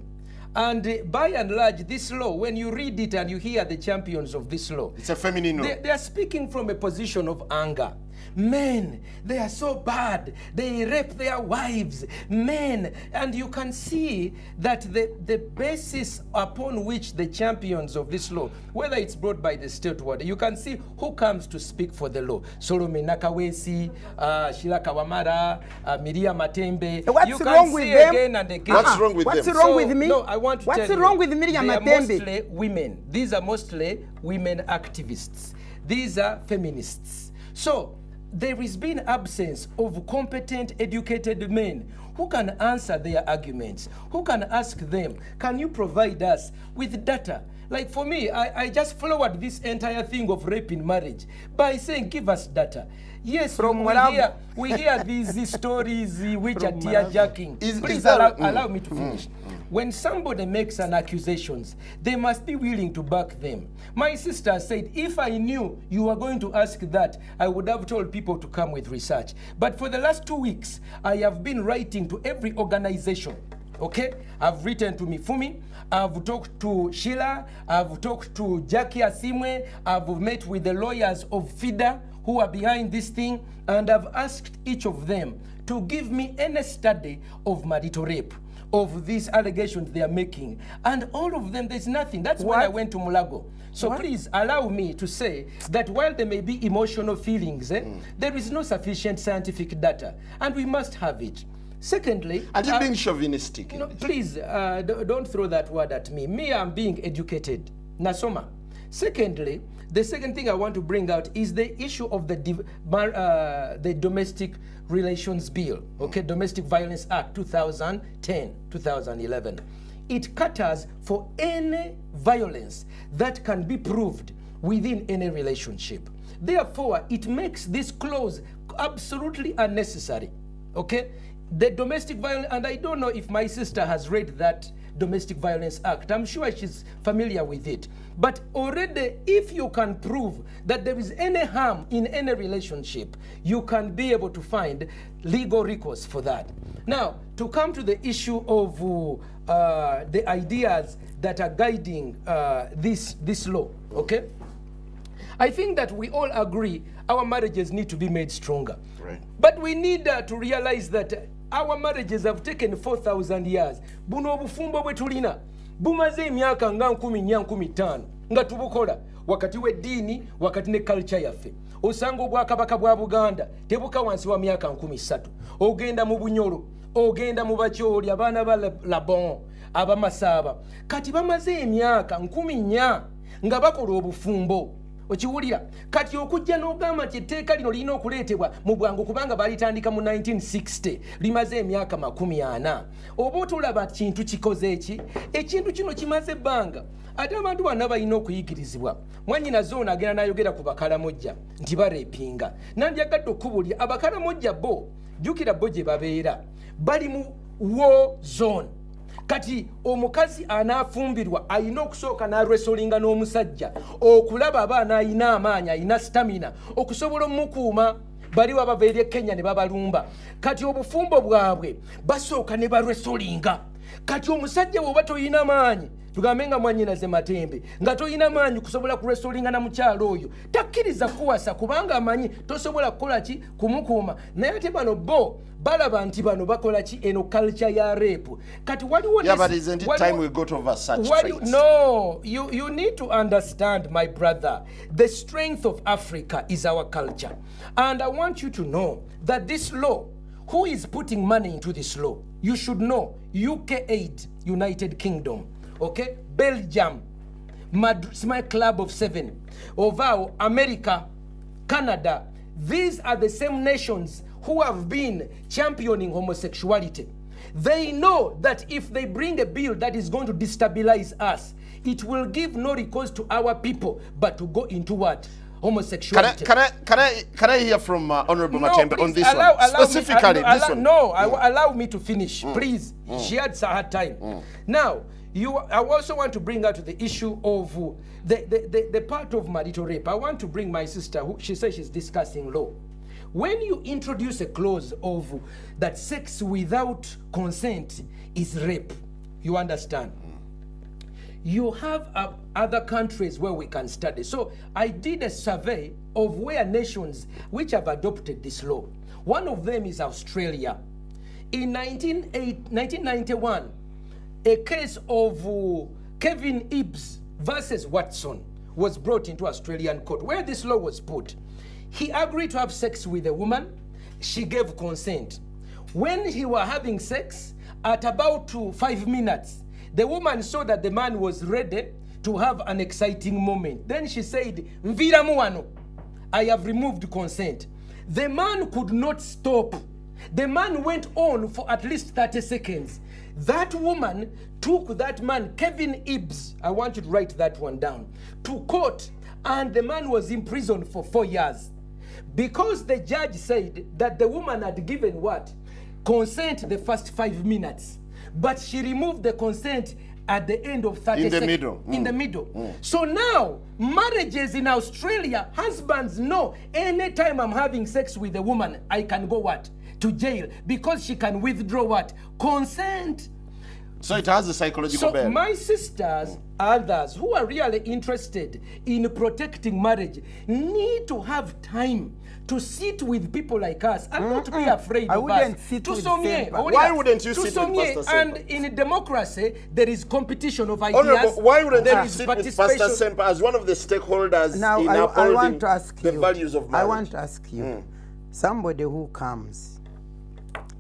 And by and large, this law, when you read it and you hear the champions of this law, it's a feminine law. They are speaking from a position of anger. Men, they are so bad. They rape their wives. Men. And you can see that the basis upon which the champions of this law, whether it's brought by the state or whatever, you can see who comes to speak for the law. Solomon Nakawesi, Sheila Kawamara, Miriam Matembe. What's wrong with them? Again and again. What's wrong with them? What's wrong with me? No, I want to tell you. What's wrong with Miriam Matembe? They are mostly women. These are mostly women activists. These are feminists. So, there has been absence of competent, educated men who can answer their arguments, who can ask them, can you provide us with data? Like for me, I just followed this entire thing of rape in marriage by saying, give us data. Yes, we hear these stories which are tear-jerking. Please allow me to finish. When somebody makes an accusation, they must be willing to back them. My sister said, if I knew you were going to ask that, I would have told people to come with research. But for the last 2 weeks, I have been writing to every organization. Okay? I've written to Mifumi, I've talked to Sheila, I've talked to Jackie Asimwe, I've met with the lawyers of FIDA who are behind this thing, and I've asked each of them to give me any study of marital rape. of these allegations they are making. And all of them, there's nothing. That's when I went to Mulago. So please allow me to say that while there may be emotional feelings, there is no sufficient scientific data, and we must have it. Secondly, and you're being chauvinistic. No, please, don't throw that word at me. Me, I'm being educated. Nasoma. Secondly, the second thing I want to bring out is the issue of the Domestic Relations Bill, okay, Domestic Violence Act 2010-2011. It caters for any violence that can be proved within any relationship. Therefore, it makes this clause absolutely unnecessary, okay? The Domestic Violence, and I don't know if my sister has read that Domestic Violence Act. I'm sure she's familiar with it. But already, if you can prove that there is any harm in any relationship, you can be able to find legal recourse for that. Now, to come to the issue of the ideas that are guiding this law, okay? I think that we all agree our marriages need to be made stronger. Right. But we need to realize that our marriages have taken 4,000 years. Buno obufumbo bwe tulina bumaze emyaka nga 10-15 nga tubukola wakati w'eddiini wakati ne culture yaffe. Osanga obwakabaka bwa Buganda tebuka wansi wa myaka 13. Ogenda mu Bunyoro, ogenda mu Bakyoli, abaana ba Labon, abamasaba kati bamaze emyaka 14 nga bakola obufumbo. Okiwulira kati okujja n'ogamba nti etteeka lino lirina okuleetebwa mu bwangu kubanga balitandika mu 1960 limaze emyaka 40. Oba otulaba kintu kikoze eki ekintu kino kimaze ebbanga ate abantu bonna balina okuyigirizibwa. Mwannyinaze ono agenda n'ayogera ku bakalamojja nti bareepinga. Nandyagadde okubulya abakalamojja bo jjukira bo gye babeera bali mu war zone. Kati omukazi anaafumbirwa ayina okusooka n'arwesolinga n'omusajja okulaba abaana ayina amaanyi ayina stamina okusobola omukuuma bali wabava eri Kenya ne babalumba. Kati obufumbo bwabwe basooka ne barwesolinga. Kati omusajja bw'oba toyina maanyi tugambe nga mwannyinaze Matembe nga toyina maanyi kusobola kurestolinga na mukyalo oyo takkiriza kuwasa kubanga amanyi tosobola kukola ki kumukuuma. Naye ate bano bo balaba nti bano bakola ki eno culture ya rape. Kati waliwo but isn't it time we got over such traits? No, you need to understand, my brother, the strength of Africa is our culture. And I want you to know that this law, who is putting money into this law? You should know UK Aid, United Kingdom, okay, Belgium, Smart Club of 7, Ovao, America, Canada. These are the same nations who have been championing homosexuality. They know that if they bring a bill that is going to destabilize us, it will give no recourse to our people, but to go into what? Homosexuality. Can I hear from Honorable Matembe on this one? Specifically, this one. Allow me to finish, please. She had her time. Now, I also want to bring out the issue of the part of marital rape. I want to bring my sister, who she says she's discussing law. When you introduce a clause of that sex without consent is rape, you understand? You have other countries where we can study. So I did a survey of where nations which have adopted this law. One of them is Australia. In 1991, a case of Kevin Ebbs versus Watson was brought into Australian court where this law was put. He agreed to have sex with a woman. She gave consent. When he was having sex, at about 5 minutes, the woman saw that the man was ready to have an exciting moment. Then she said, "Mviramu wano, I have removed consent." The man could not stop. The man went on for at least 30 seconds. That woman took that man, Kevin Ebbs, I want you to write that one down, to court, and the man was in prison for 4 years. Because the judge said that the woman had given what? Consent the first 5 minutes. But she removed the consent at the end of 30 seconds. In the middle. So now, marriages in Australia, husbands know anytime I'm having sex with a woman, I can go what? To jail. Because she can withdraw what? Consent. So it has a psychological So bearing. my sisters, others who are really interested in protecting marriage need to have time to sit with people like us and not be afraid I of wouldn't us. sit To with Somye, Sempa. Why wouldn't you sit with Somye, Pasta and Sempa? in democracy, there is competition of ideas. Honorable, why wouldn't there you is sit with participation. Pasta Sempa as one of the stakeholders Now, in I upholding want to ask the you, values of marriage? I want to ask you, somebody who comes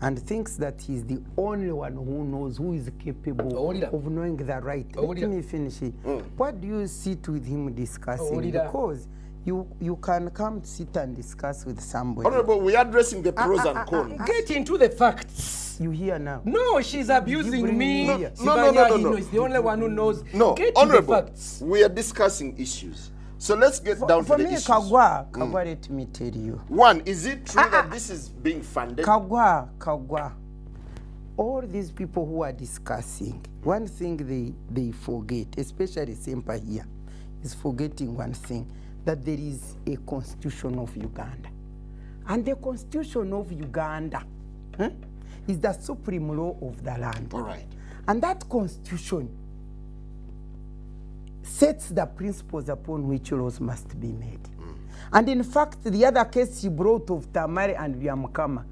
and thinks that he's the only one who knows, who is capable Hold it up. of knowing the right. Hold Let it me finish it. What do you sit with him discussing? Hold it up. Because you can come sit and discuss with somebody. Honorable, we are addressing the pros and cons. Get into the facts. You hear now? No, she's abusing bring me. me here. No. He's the only one who knows. No, Get to the Honorable, facts. we are discussing issues. So let's get down For to the me, issues. Kagwa, let me tell you. One, is it true that this is being funded? Kagwa, all these people who are discussing, one thing they forget, especially Sempa here, is forgetting one thing, that there is a constitution of Uganda. And the constitution of Uganda is the supreme law of the land. All right. And that constitution sets the principles upon which laws must be made. And in fact, the other case you brought of Tamari and Vyamkama,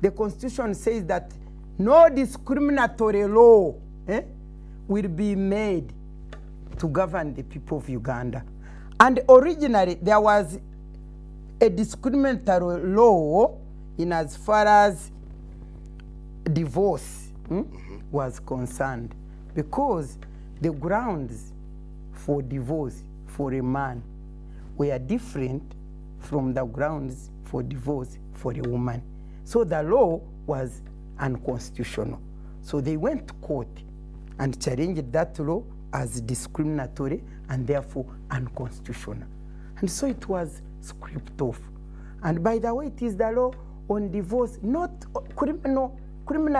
the constitution says that no discriminatory law will be made to govern the people of Uganda. And originally, there was a discriminatory law in as far as divorce was concerned, because the grounds for divorce for a man were different from the grounds for divorce for a woman. So the law was unconstitutional. So they went to court and challenged that law as discriminatory and therefore unconstitutional. And so it was scraped off. And by the way, it is the law on divorce, not criminal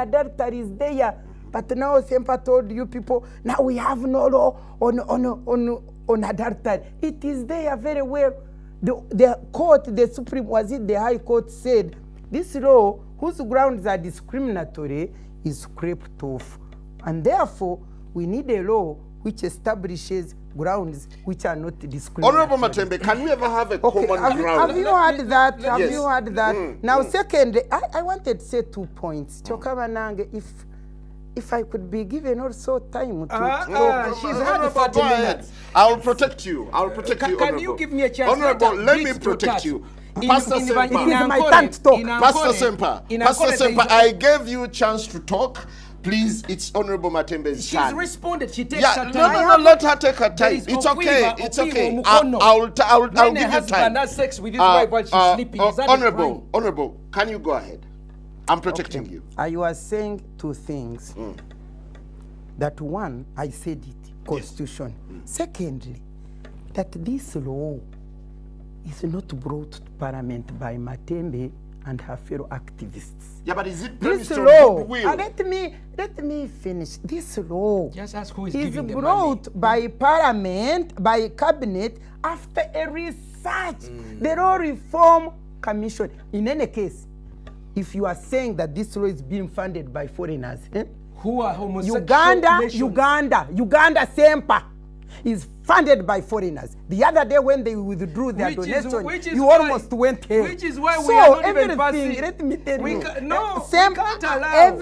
adultery is there. But now Sempa told you people, now we have no law on adultery. It is there very well. The court, the Supreme, was it the High Court, said this law, whose grounds are discriminatory, is scraped off. And therefore, we need a law which establishes grounds which are not discriminatory. Honorable Matembe, can we ever have a common ground? Have you heard that? Have Yes. you heard that? Now, secondly, I wanted to say 2 points. Chokabanange, if I could be given also time to talk. She's Honorable, had 30 go ahead. minutes. I'll protect you. I'll protect you, Can Honorable. you give me a chance? Honorable, let me Beats to protect touch. you. In- Pasta in- Sempa. It is my turn to talk. Pasta Sempa. Pasta Ankole, there Sempa, is- I gave you a chance to talk. Please, it's Honorable Matembe's She's turn. responded. She takes Yeah, her no, time. let her take her There time. is It's Okwiva, okay. It's Okwiva, okay. Mukono. I'll When give a you husband time. has sex with his wife while she's sleeping, is that a crime? Honorable, can you go ahead? I'm protecting you. I was saying 2 things. That one, I said it, constitution. Secondly, that this law is not brought to parliament by Matembe and her fellow activists. Yeah, but is it This premised on law, goodwill? let me finish. This law Just ask who is is giving the money. brought by parliament, by cabinet, after a research. The Law Reform Commission. In any case, if you are saying that this law is being funded by foreigners, Who are homosexual Uganda Sempa is funded by foreigners. The other day when they withdrew their donation, you almost went here. Which is why we so are not even everything, passing. let me tell you. No, Sempa, we can't allow.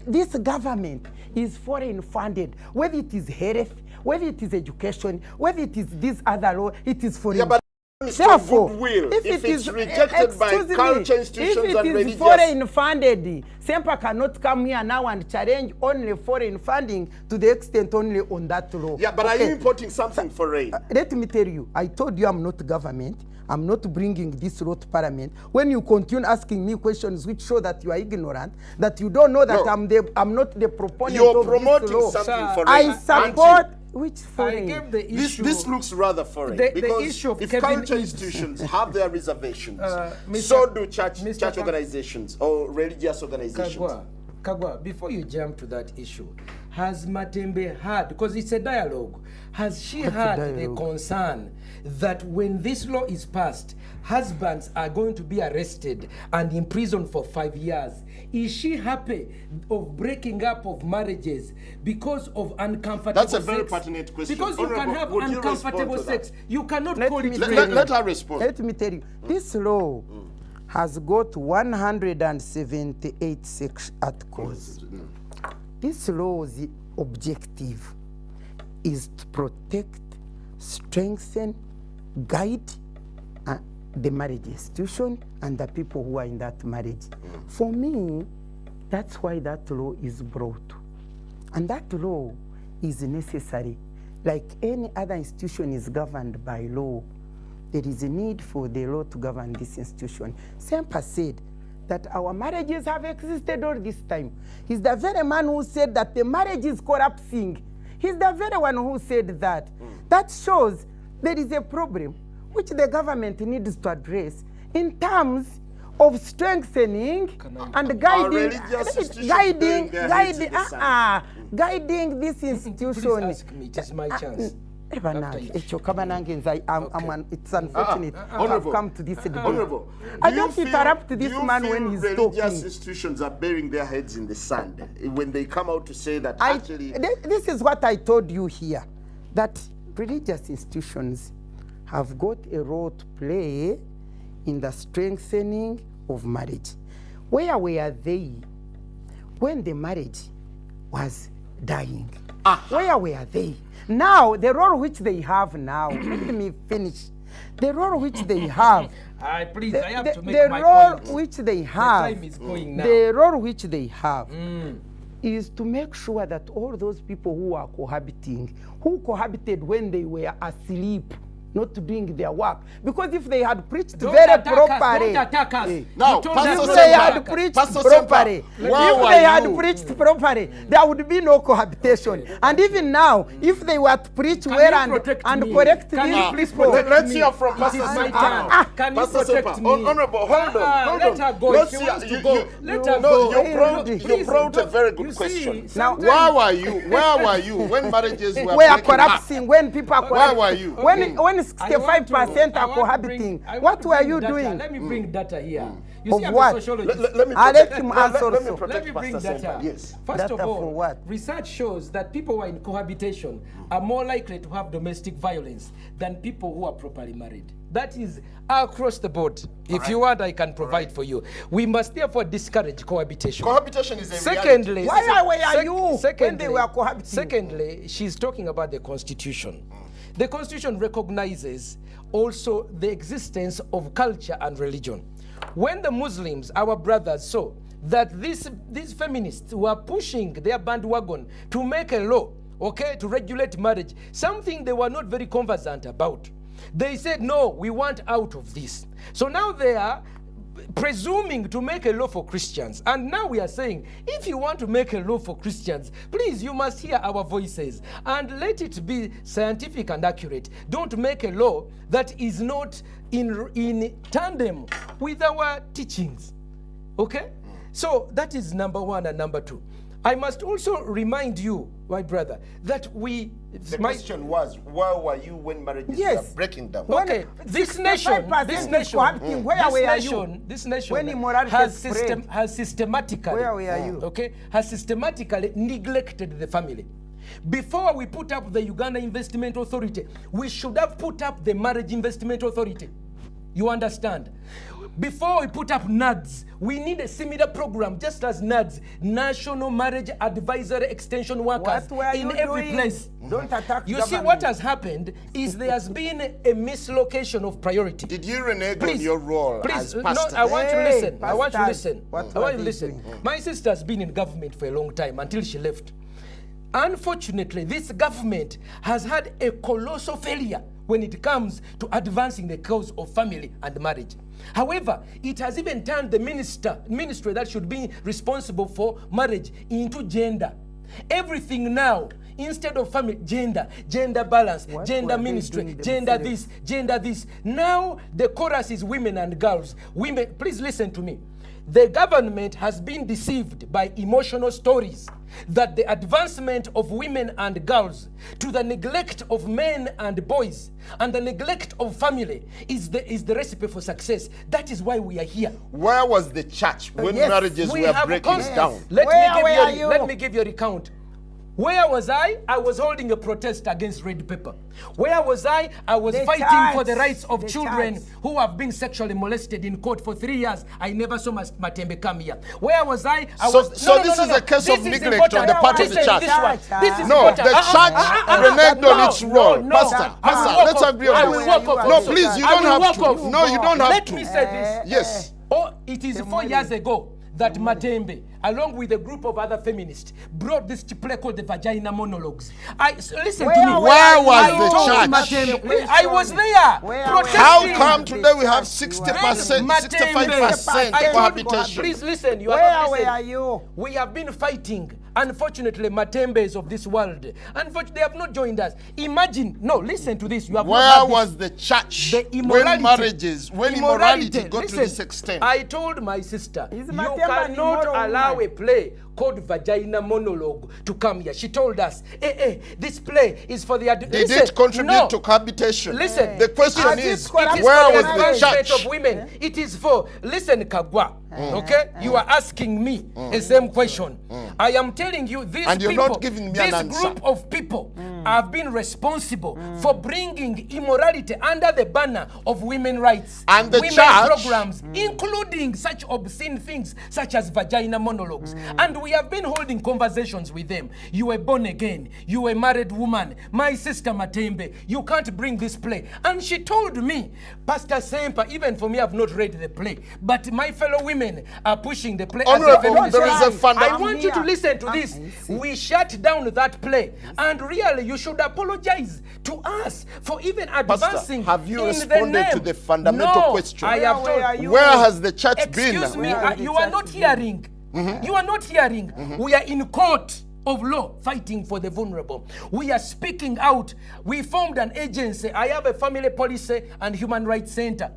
this government is foreign funded. Whether it is health, whether it is education, whether it is this other law, it is foreign. Yeah, but it's Therefore, goodwill. If it it's is rejected by excuse me, culture institutions if and it is religious... foreign funded, Sempa cannot come here now and challenge only foreign funding to the extent only on that law. Yeah, but are you importing something foreign? Let me tell you, I told you I'm not government. I'm not bringing this law to parliament. When you continue asking me questions which show that you are ignorant, that you don't know that No. I'm not the proponent You're of promoting this law. something Sir, foreign. I aren't support you? which I foreign? gave the issue. This looks rather foreign The because issue of if Kevin culture Eads- institutions have their reservations, Mr. so do church Mr. organizations or religious organizations. Kagwa, before you jump to that issue, has Matembe had, because it's a dialogue, has she had the concern that when this law is passed, husbands are going to be arrested and imprisoned for 5 years? Is she happy of breaking up of marriages because of uncomfortable sex? That's a very pertinent question. Because you can have uncomfortable sex. You cannot call it rape. Let her respond. Let me tell you, this law has got 178 articles. This law's objective is to protect, strengthen, guide the marriage institution and the people who are in that marriage. For me, that's why that law is brought. And that law is necessary. Like any other institution is governed by law, there is a need for the law to govern this institution. Sempa said that our marriages have existed all this time. He's the very man who said that the marriage is collapsing. He's the very one who said that. That shows there is a problem which the government needs to address in terms of strengthening and guiding this institution. Please ask me, it is my chance. It's unfortunate to have come to this debate. Honorable, I don't interrupt this man when he's talking. Religious institutions are burying their heads in the sand when they come out to say that actually... This is what I told you here, that religious institutions have got a role to play in the strengthening of marriage. Where were they when the marriage was dying? Where were they? Now, the role which they have now, let me finish. The role which they have, please, I have to make the my role point. which they have, The time is going now. the role which they have is to make sure that all those people who are cohabiting, who cohabited when they were asleep, not doing their work, because if they had preached Don't very attack us, properly, don't attack us. Now, You told Pastor us if to they attack had us. preached Pastor properly, Sempa, why if were they had you- preached properly, there would be no cohabitation. And even now, if they were to preach Can well you and protect me? correct Can you these please people, protect Let's me? hear from It Pastor is my Sempa. turn. Can you Pastor protect Sempa. me? Honorable, hold on. Let her go. Let's She see, wants to you- go. you- Let no, her go. you brought- you Please, brought a very good you see, question. sometimes- Where were you when marriages were we are breaking up? collapsing, when people are Where collapsing, were you? when 65% are I want to cohabiting, I want what to were bring you data. doing? Let me bring data here. You Of see, I'm what? a sociologist. Let me I'll protect- let him let- answer let me also. Let protect me bring Pastor data. Sempa. Yes. First Data of for all, what? research shows that people who are in cohabitation are more likely to have domestic violence than people who are properly married. That is across the board. If you want, I can provide for you. We must therefore discourage cohabitation. Cohabitation is a Secondly, reality. Why were you when they were cohabiting? Secondly, she's talking about the Constitution. The Constitution recognizes also the existence of culture and religion. When the Muslims, our brothers, saw that these feminists were pushing their bandwagon to make a law, okay, to regulate marriage, something they were not very conversant about, they said, no, we want out of this. So now they are presuming to make a law for Christians. And now we are saying, if you want to make a law for Christians, please, you must hear our voices and let it be scientific and accurate. Don't make a law that is not in tandem with our teachings. Okay? So that is number one and number two. I must also remind you, my brother, that The question was, where were you when marriages Yes. were breaking down? Okay, this nation, 65% is cohabiting. Where were you? This nation When immorality has systematically, Where were you? okay, has systematically neglected the family. Before we put up the Uganda Investment Authority, we should have put up the Marriage Investment Authority. You understand? Before we put up NADS, we need a similar program, just as NADS, National Marriage Advisory Extension Workers, What were in you every doing? place. Don't attack You see, government. what has happened is there has been a mislocation of priority. Did you renege on Please, your role please, as pastor? I want to Hey, listen. I want to pastors, listen. what I are want to they listen. doing? My sister has been in government for a long time until she left. Unfortunately, this government has had a colossal failure when it comes to advancing the cause of family and marriage. However, it has even turned the ministry that should be responsible for marriage into gender. Everything now, instead of family, gender balance, What gender were they ministry, doing gender themselves? this, gender this. Now the chorus is women and girls. Women, please listen to me. The government has been deceived by emotional stories that the advancement of women and girls to the neglect of men and boys and the neglect of family is the recipe for success. That is why we are here. Where was the church when Yes, marriages We were have breaking down? Let me give you a recount. Where was I? I was holding a protest against red pepper. Where was I? I was The fighting for the church. rights of The children church. who have been sexually molested in court for 3 years. I never saw Matembe come here. Where was I? So this is a case of neglect on the part of the church. This is No, important. the church reneged on its role. no. Pastor, let's agree I on will this. walk off. No, also. please, you I don't will have walk to. off. No, you don't have Let to. me say this. Yes. Oh, it is 4 years ago that Matembe, along with a group of other feminists, brought this play called the Vagina Monologues. Listen to me. Where was I the told church? Matembe, I was there protesting. How come today we have 60%, Matembe, 65% I told- cohabitation? Please listen. You are Where not were listening. you? We have been fighting. Unfortunately, Matembes of this world, unfortunately, they have not joined us. Imagine, no, listen to this. You have not Where heard this. was the church The when immorality got to Listen, this extent? I told my sister, Is you Matembe an cannot immoral allow woman? a play called Vagina Monologue to come here. She told us, this play is for the Did it contribute to cohabitation? Listen, The question Has is, it where collaborated was with the advancement church? of women. It is for, listen, Kagwa, okay? You are asking me the same question. I am telling you, these And you're people, not giving me an this answer. group of people have been responsible for bringing immorality under the banner of women rights, And the women church- programs, including such obscene things such as vagina monologues. And we have been holding conversations with them. You are born again. You are a married woman. My sister Matembe, you can't bring this play. And she told me, Pasta Sempa, even for me, I've not read the play, but my fellow women are pushing the play. as a Honorable, feminist there is a play. I funda- want you to listen to this. We shut down that play. And really, you should apologize to us for even advancing have you in responded the name. to the fundamental No, question? I have Where are told you? Where has the church been? Excuse me, Where are the you are church not been? hearing. You are not hearing. We are in court of law fighting for the vulnerable. We are speaking out. We formed an agency. I have a family policy and human rights center.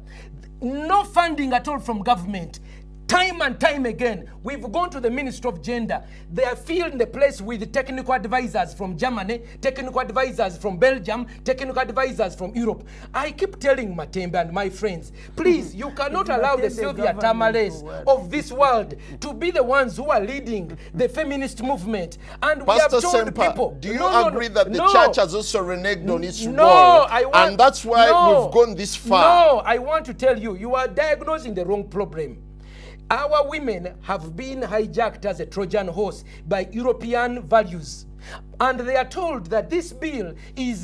No funding at all from government. Time and time again, we've gone to the Ministry of Gender. They are filling the place with technical advisors from Germany, technical advisors from Belgium, technical advisors from Europe. I keep telling Matembe and my friends, please, you cannot allow the Matembe Sylvia government Tamales to work. of this world to be the ones who are leading the feminist movement. And we Pastor have told Sempa, people, do you no, agree that the no. church has also reneged on its No, role? I want, And that's why no, we've gone this far. No, I want to tell you, you are diagnosing the wrong problem. Our women have been hijacked as a Trojan horse by European values. And they are told that this bill is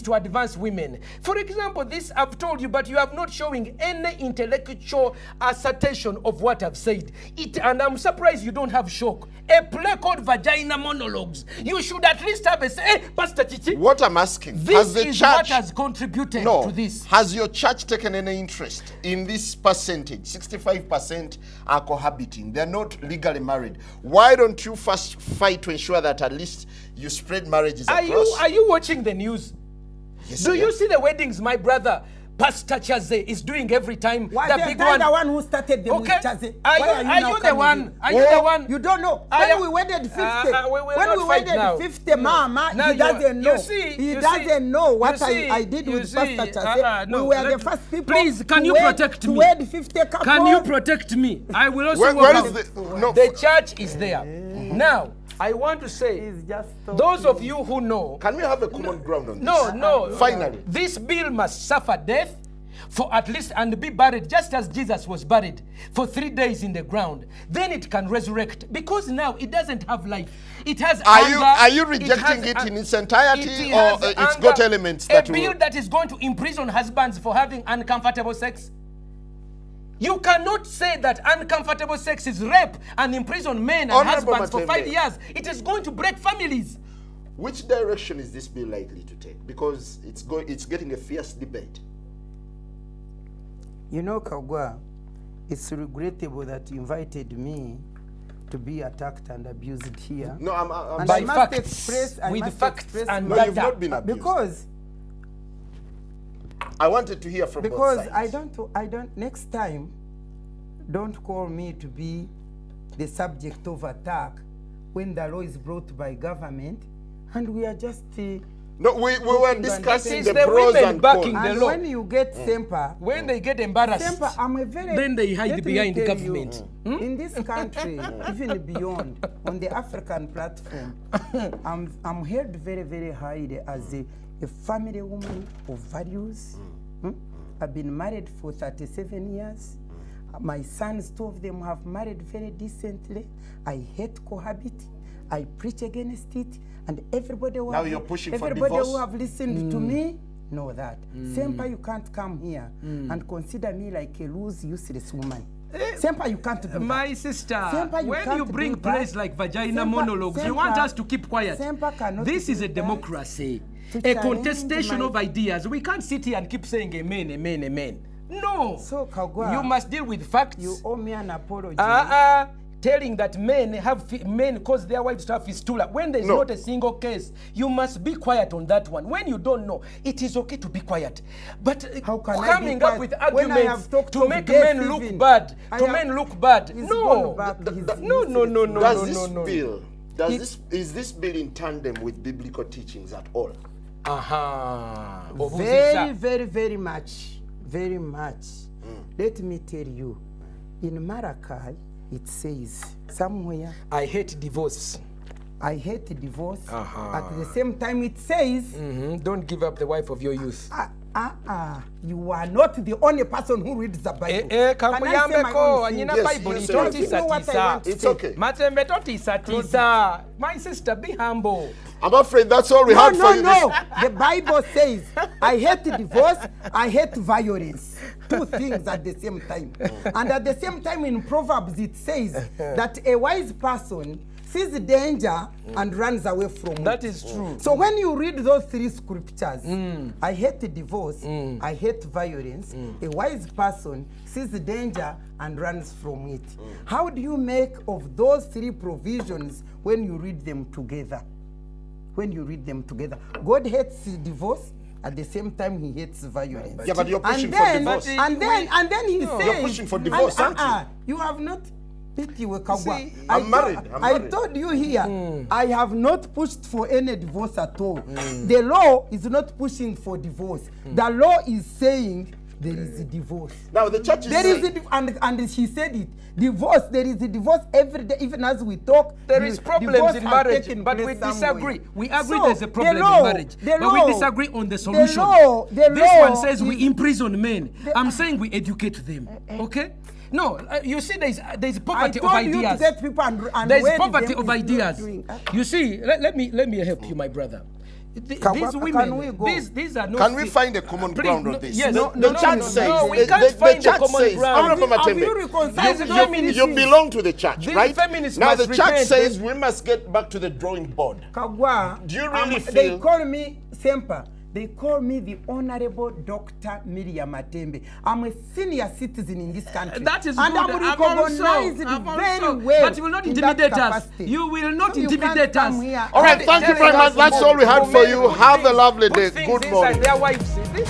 to advance women. For example, this I've told you, but you have not showing any intellectual assertion of what I've said. And I'm surprised you don't have shock. A play called Vagina Monologues. You should at least have a say, hey, Pastor Chichi, What I'm asking, this has the is church... what has contributed No. to this. Has your church taken any interest in this percentage? 65% are cohabiting. They're not legally married. Why don't you first fight to ensure that at least you spread marriages across? Are you watching the news? Yes, Do I you am. see the weddings my brother Pastor Chaze is doing every time? Was The the big guy one. the one who started them Okay. with Chaze? Are Why you now the coming one? in? Are you the one? You don't know. I When am- we wedded 50, we will when not we fight wedded now. 50, Mama, Now he you- doesn't know. you see, He you doesn't see, know what you see, I did you with see, Pastor Chaze. no, We were the let- first people Please, can to you wed, protect to me? wed 50 couples. Can you protect me? I will also Where walk is out. the... No, The church is there. Now, I want to say, He's just those of you who know, can we have a common ground on this? no. Finally. This bill must suffer death for at least and be buried just as Jesus was buried for 3 days in the ground. Then it can resurrect because now it doesn't have life. It has anger. Are you it rejecting has it a- in its entirety it or has it's anger. got elements that a bill will... that is going to imprison husbands for having uncomfortable sex? You cannot say that uncomfortable sex is rape and imprison men and Honorable husbands for Matembe. 5 years. It is going to break families. Which direction is this bill likely to take? Because it's getting a fierce debate. You know, Kagwa, it's regrettable that you invited me to be attacked and abused here. No, I'm And By I must facts, express, I with must facts express and No, my- you've not been abused. because I wanted to hear from both sides. I don't next time don't call me to be the subject of attack when the law is brought by government and we are just No, we were discussing It's the the pros women and backing cons. the and law. when you get Sempa, When they get embarrassed, Sempa, I'm a very then they hide let me behind tell government. you, in this country, even beyond, on the African platform, I'm held very, very highly as a family woman of values. I've been married for 37 years. My sons, 2 of them have married very decently. I hate cohabiting. I preach against it. And everybody who, Now you're pushing for everybody divorce? who have listened to me know that. Sempa, you can't come here and consider me like a loose, useless woman. Sempa, you can't do that. My sister, Sempa, when can't you bring do that. praise like vagina Sempa- monologues, you want Sempa- us to keep quiet. Sempa cannot This is do a that. democracy, To a challenge contestation my- of ideas. We can't sit here and keep saying amen, amen, amen. No. So, Kagwa, You must deal with facts. you owe me an apology. Telling that men cause their wives to have fistula when there's No. not a single case. You must be quiet on that one. When you don't know, it is okay to be quiet. But How can I be coming up quiet with when I arguments have talked to of make death men look even? bad, I to have- men look bad. He's No. gone back. He's No, no, no, no, Does no, this no, no. bill, is this bill in tandem with biblical teachings at all? Very, very, very much. Very much. Let me tell you, in Malachi, it says somewhere, I hate divorce. I hate divorce. At the same time, it says, Don't give up the wife of your youth. you are not the only person who reads the Bible. Can I say my Kamuyambeko, own thing? anyina Yes, Bible you say it. You know what I want to It's say? okay. Matembe totisa. My sister, be humble. I'm afraid that's all we had for you. No. The Bible says, I hate divorce, I hate violence. 2 things at the same time. And at the same time in Proverbs it says that a wise person sees danger and runs away from it. That is true. So when you read those 3 scriptures, I hate divorce, I hate violence, a wise person sees danger and runs from it. How do you make of those 3 provisions when you read them together? When you read them together, God hates divorce. At the same time, he hates violence. Yeah, but you're pushing and for then, divorce. And then he says, You're pushing for divorce, aren't you? You have not. See, I'm married. I told you here, I have not pushed for any divorce at all. The law is not pushing for divorce. The law is saying there is a divorce. Now the church is There is saying, and she said it. Divorce. There is a divorce every day, even as we talk. There is problems divorce in has marriage, taken but place we disagree. somewhere. We agree So, there's a problem the law- in marriage, the but we law- disagree on the solution. the This law one says we is- imprison men. I'm saying we educate them. Okay? No, you see, there's I poverty of told you to ideas. get people and There's wed poverty them of is not ideas. doing- You see, let me help you, my brother. Can These we women, go? these are not. can we find a common ground on this? Yes, The church says, we can't the find a church common says, ground. Honorable Have Matembe, you reconciled There's the a you feminist- belong to the church, These right? feminists Now must the church repent. says we must get back to the drawing board. Kagwa, Do you really they feel- call me Sempa. They call me the Honorable Dr. Miriam Matembe. I'm a senior citizen in this country. That is and good. I'm recognized I'm very also, well. but you will not in that intimidate us. capacity. You will not So you can't intimidate come us. here All right, and thank you tell very us much. That's all we had For for men you. put Have a things- lovely put day. things Good inside morning. Their wives. This